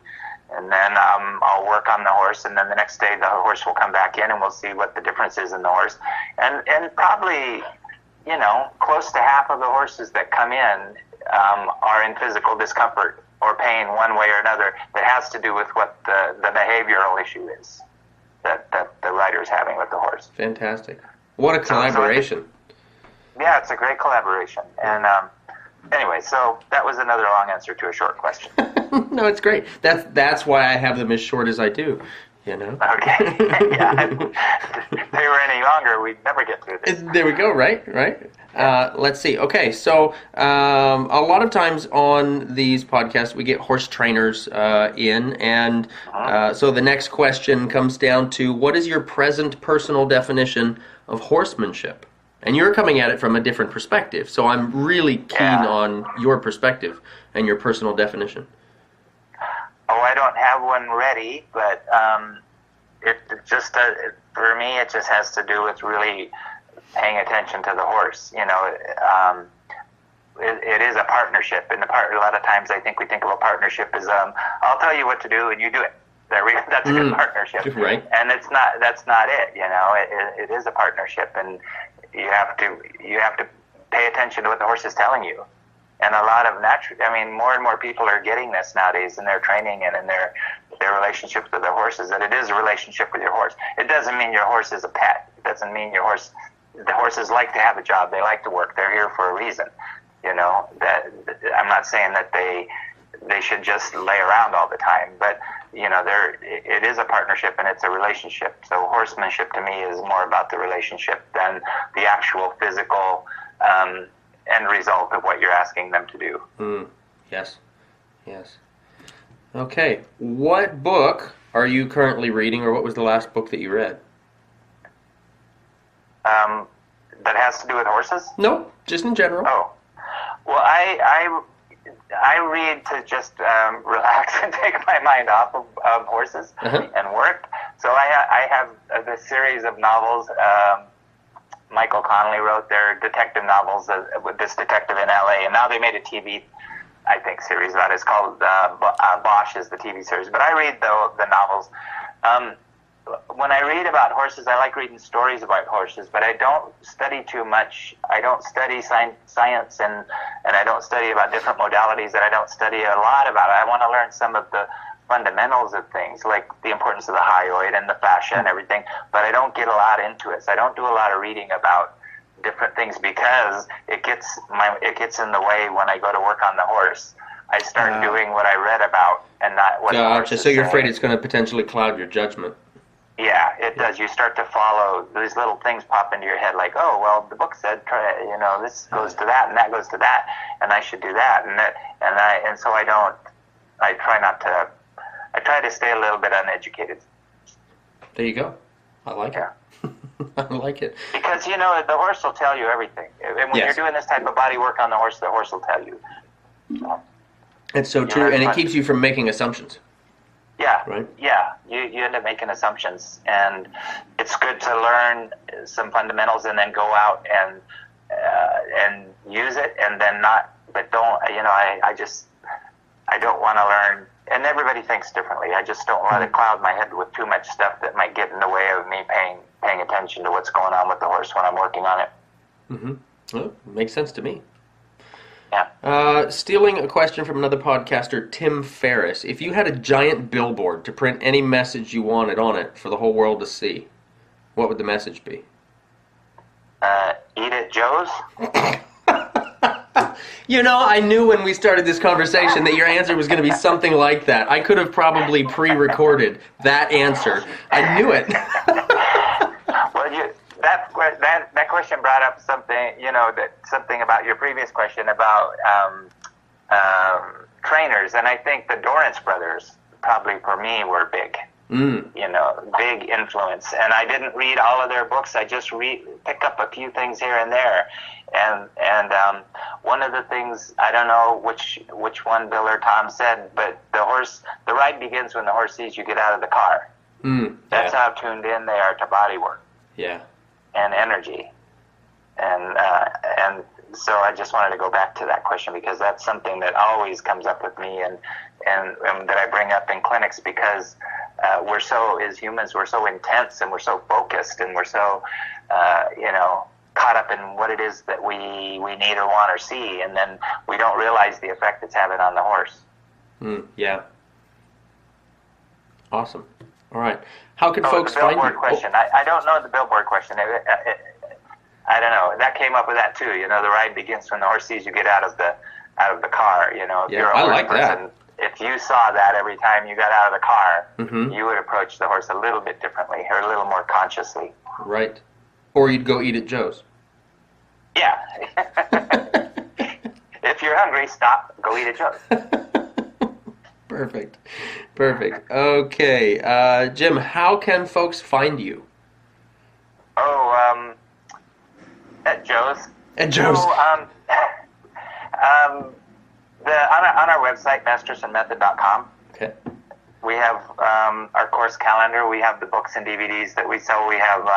And then I'll work on the horse, and then the next day the horse will come back in, and we'll see what the difference is in the horse. And probably, close to half of the horses that come in are in physical discomfort or pain one way or another that has to do with what the behavioral issue is that the rider is having with the horse. Fantastic. What a collaboration. Yeah, it's a great collaboration. And anyway, so that was another long answer to a short question. No, it's great. That's why I have them as short as I do. Okay. Yeah. If they were any longer, we'd never get through this. There we go. Right. Let's see. Okay, so a lot of times on these podcasts, we get horse trainers in, and so the next question comes down to, what is your present personal definition of horsemanship? And you're coming at it from a different perspective, so I'm really keen on your perspective and your personal definition. Oh, I don't have one ready, but it just for me, it just has to do with really paying attention to the horse. It is a partnership, and a lot of times I think we think of a partnership as I'll tell you what to do and you do it. That's a good partnership, right? And that's not it. It is a partnership, and you have to pay attention to what the horse is telling you. And a lot of more and more people are getting this nowadays in their training and in their relationships with their horses, that it is a relationship with your horse. It doesn't mean your horse is a pet. It doesn't mean the horses like to have a job. They like to work. They're here for a reason. That I'm not saying that they should just lay around all the time, but it is a partnership and it's a relationship. So horsemanship to me is more about the relationship than the actual physical end result of what you're asking them to do. Yes. Okay, what book are you currently reading, or what was the last book that you read? That has to do with horses? No, just in general. Oh, well, I read to just relax and take my mind off of horses and work. So I have this series of novels. Michael Connelly wrote their detective novels with this detective in L.A., and now they made a TV, I think, series about it. It's called Bosch is the TV series. But I read the novels. When I read about horses, I like reading stories about horses, but I don't study too much. I don't study science, and I don't study about different modalities, and I don't study a lot about it. I want to learn some of the fundamentals of things, like the importance of the hyoid and the fascia and everything, but I don't get a lot into it. So I don't do a lot of reading about different things because it gets in the way when I go to work on the horse. I start doing what I read about and not what the horse is so you're saying. afraid it's going to potentially cloud your judgment. Yeah, it does. You start to follow, these little things pop into your head like, oh, well, the book said, this goes to that and that goes to that, and I should do that. And so I try to stay a little bit uneducated. There you go. I like it. I like it. Because, the horse will tell you everything. And when you're doing this type of body work on the horse will tell you. It's so true, and it keeps you from making assumptions. Yeah, right? Yeah. You end up making assumptions, and it's good to learn some fundamentals and then go out and use it, and then not don't, I don't want to learn, and everybody thinks differently. I just don't want to cloud my head with too much stuff that might get in the way of me paying attention to what's going on with the horse when I'm working on it. Mm-hmm. Well, makes sense to me. Yeah. Stealing a question from another podcaster, Tim Ferriss. If you had a giant billboard to print any message you wanted on it for the whole world to see, what would the message be? Eat at Joe's? You know, I knew when we started this conversation that your answer was going to be something like that. I could have probably pre-recorded that answer. I knew it. Well, that question brought up something, something about your previous question about trainers, and I think the Dorrance brothers probably for me were big. Big influence. And I didn't read all of their books. I just pick up a few things here and there. And one of the things, I don't know which one Bill or Tom said, but the ride begins when the horse sees you get out of the car. That's how tuned in they are to bodywork. Yeah. And energy. And so I just wanted to go back to that question because that's something that always comes up with me and that I bring up in clinics because as humans, we're so intense and we're so focused and we're so, caught up in what it is that we need or want or see, and then we don't realize the effect it's having on the horse. Yeah. Awesome. All right. How can folks the find you? Billboard question. I don't know the billboard question. I don't know. That came up with that too. The ride begins when the horse sees you get out of the car. If you're a morning person, if you saw that every time you got out of the car, you would approach the horse a little bit differently or a little more consciously. Right. Or you'd go eat at Joe's. Yeah. If you're hungry, stop. Go eat at Joe's. Perfect. Okay. Jim, how can folks find you? At Joe's. At Joe's. So, on our website, mastersonmethod.com. Okay. We have our course calendar. We have the books and DVDs that we sell. We have,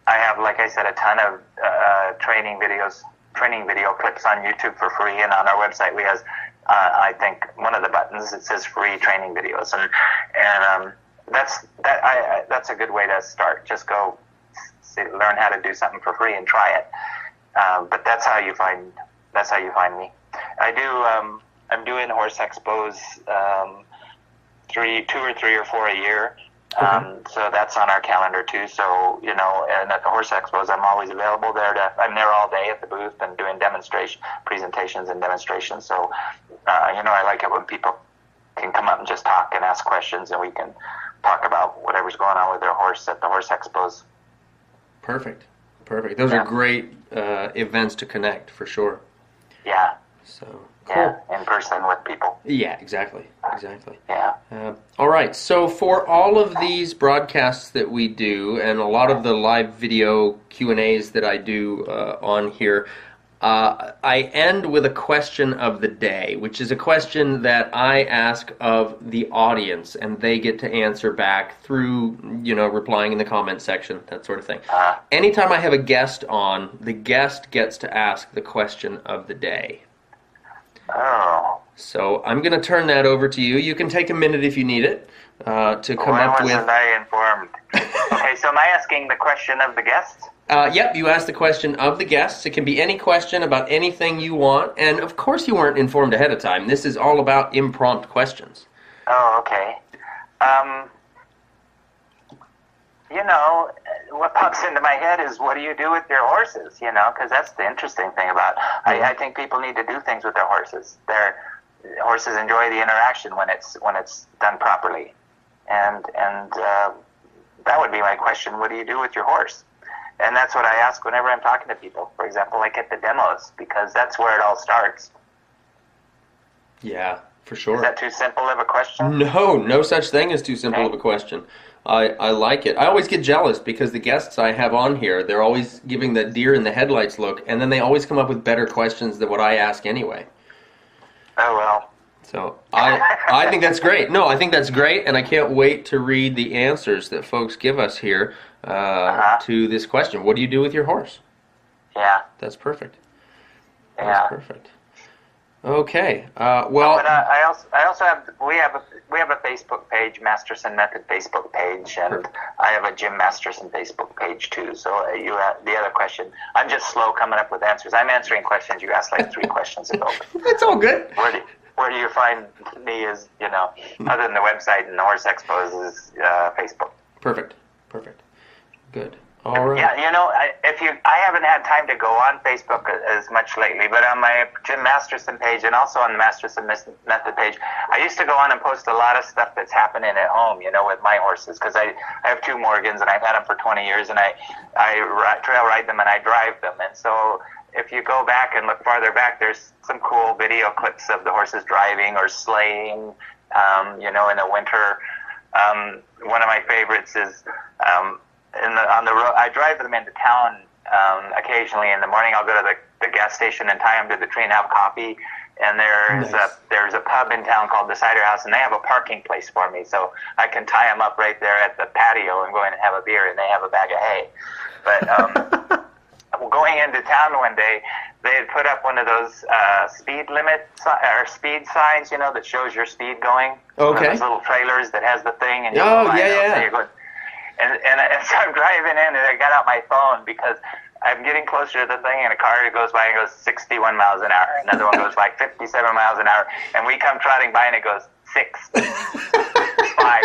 I have, like I said, a ton of training video clips on YouTube for free, and on our website we have, I think, one of the buttons that says free training videos, and that's a good way to start. Just go learn how to do something for free and try it. But that's how you find me. I'm doing horse expos, 2 or 3 or 4 a year. So that's on our calendar too. So, and at the horse expos, I'm always available there. I'm there all day at the booth and doing presentations and demonstrations. So, I like it when people can come up and just talk and ask questions, and we can talk about whatever's going on with their horse at the horse expos. Perfect. Those are great events to connect, for sure. Yeah. So, cool. Yeah, in person with people. Yeah, exactly. Yeah. All right, so for all of these broadcasts that we do and a lot of the live video Q&As that I do on here, I end with a question of the day, which is a question that I ask of the audience, and they get to answer back through, replying in the comment section, that sort of thing. Anytime I have a guest on, the guest gets to ask the question of the day. Oh. So I'm going to turn that over to you. You can take a minute if you need it to come up with... Why wasn't I informed? Okay, so am I asking the question of the guest? Yep, you ask the question of the guests. It can be any question about anything you want. And of course you weren't informed ahead of time. This is all about impromptu questions. Oh, okay. What pops into my head is, what do you do with your horses? Because that's the interesting thing about. I think people need to do things with their horses. Horses enjoy the interaction when it's done properly, and that would be my question. What do you do with your horse? And that's what I ask whenever I'm talking to people. For example, like at the demos, because that's where it all starts. Yeah, for sure. Is that too simple of a question? No such thing as too simple of a question. I like it. I always get jealous because the guests I have on here, they're always giving the deer in the headlights look, and then they always come up with better questions than what I ask anyway. Oh, well. So I think that's great. No, I think that's great, and I can't wait to read the answers that folks give us here to this question. What do you do with your horse? Yeah. That's perfect. Yeah. That's perfect. Okay. But I also have we have a Facebook page, Masterson Method Facebook page, and I have a Jim Masterson Facebook page too. So you have the other question. I'm just slow coming up with answers. I'm answering questions you asked like 3 questions ago. It's all good. Where do you find me is, other than the website and the Horse Expos is Facebook. Perfect. Good. All right. Yeah, I haven't had time to go on Facebook as much lately, but on my Jim Masterson page and also on the Masterson Method page, I used to go on and post a lot of stuff that's happening at home, with my horses, because I have 2 Morgans and I've had them for 20 years, and I trail ride them and I drive them, and so if you go back and look farther back, there's some cool video clips of the horses driving or sleighing, in the winter. One of my favorites is on the road. I drive them into town occasionally. In the morning, I'll go to the gas station and tie them to the tree and have coffee. And there's a pub in town called the Cider House, and they have a parking place for me, so I can tie them up right there at the patio and go in and have a beer, and they have a bag of hay. But going into town one day, they had put up one of those speed limit or speed signs, that shows your speed going. Okay. One of those little trailers that has the thing, and And so I'm driving in, and I got out my phone because I'm getting closer to the thing, and a car goes by and goes 61 miles an hour. Another one goes by 57 miles an hour, and we come trotting by, and it goes 6, 5.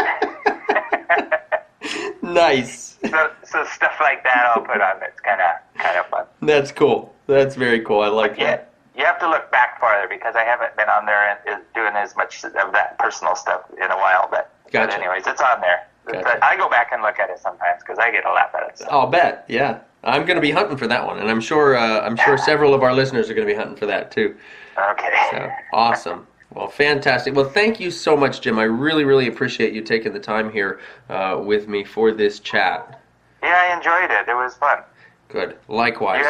Nice. So stuff like that I'll put on. It's kind of fun. That's cool. That's very cool. I like that. You have to look back farther because I haven't been on there and doing as much of that personal stuff in a while. But anyways, it's on there. Gotcha. I go back and look at it sometimes because I get a laugh at it. So. I'll bet. Yeah, I'm going to be hunting for that one, and I'm sure several of our listeners are going to be hunting for that too. Okay. So awesome. Well, fantastic. Well, thank you so much, Jim. I really, really appreciate you taking the time here with me for this chat. Yeah, I enjoyed it. It was fun. Good. Likewise. You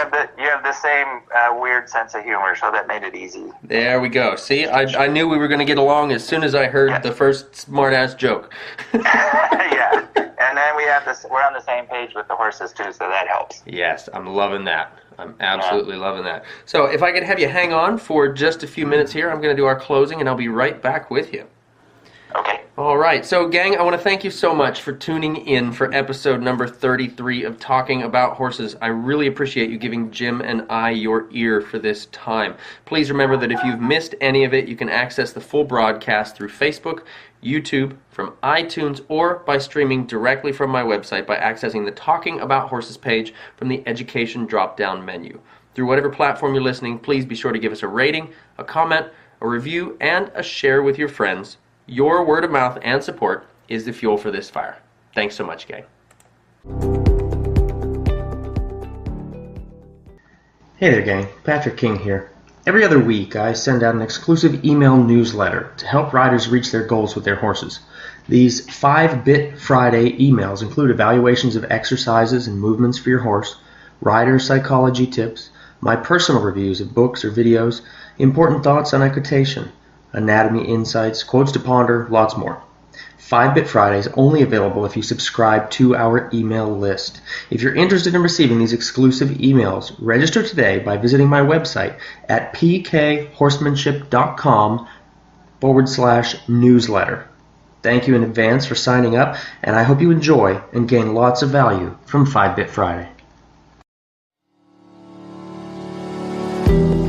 have the same weird sense of humor, so that made it easy. There we go. See, I knew we were going to get along as soon as I heard the first smart-ass joke. Yeah, and then we're on the same page with the horses too, so that helps. Yes, I'm loving that. I'm absolutely loving that. So if I could have you hang on for just a few minutes here, I'm going to do our closing, and I'll be right back with you. Okay. All right. So, gang, I want to thank you so much for tuning in for episode number 33 of Talking About Horses. I really appreciate you giving Jim and I your ear for this time. Please remember that if you've missed any of it, you can access the full broadcast through Facebook, YouTube, from iTunes, or by streaming directly from my website by accessing the Talking About Horses page from the Education drop-down menu. Through whatever platform you're listening, please be sure to give us a rating, a comment, a review, and a share with your friends. Your word of mouth and support is the fuel for this fire. Thanks so much, gang. Hey there, gang. Patrick King here. Every other week, I send out an exclusive email newsletter to help riders reach their goals with their horses. These 5-Bit Friday emails include evaluations of exercises and movements for your horse, rider psychology tips, my personal reviews of books or videos, important thoughts on equitation, anatomy insights, quotes to ponder, lots more. 5-Bit Friday is only available if you subscribe to our email list. If you're interested in receiving these exclusive emails, register today by visiting my website at pkhorsemanship.com/newsletter. Thank you in advance for signing up, and I hope you enjoy and gain lots of value from 5-Bit Friday.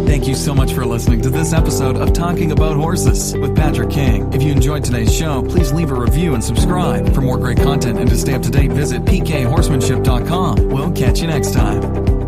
Thank you so much for listening to this episode of Talking About Horses with Patrick King. If you enjoyed today's show, please leave a review and subscribe. For more great content and to stay up to date, visit pkhorsemanship.com. We'll catch you next time.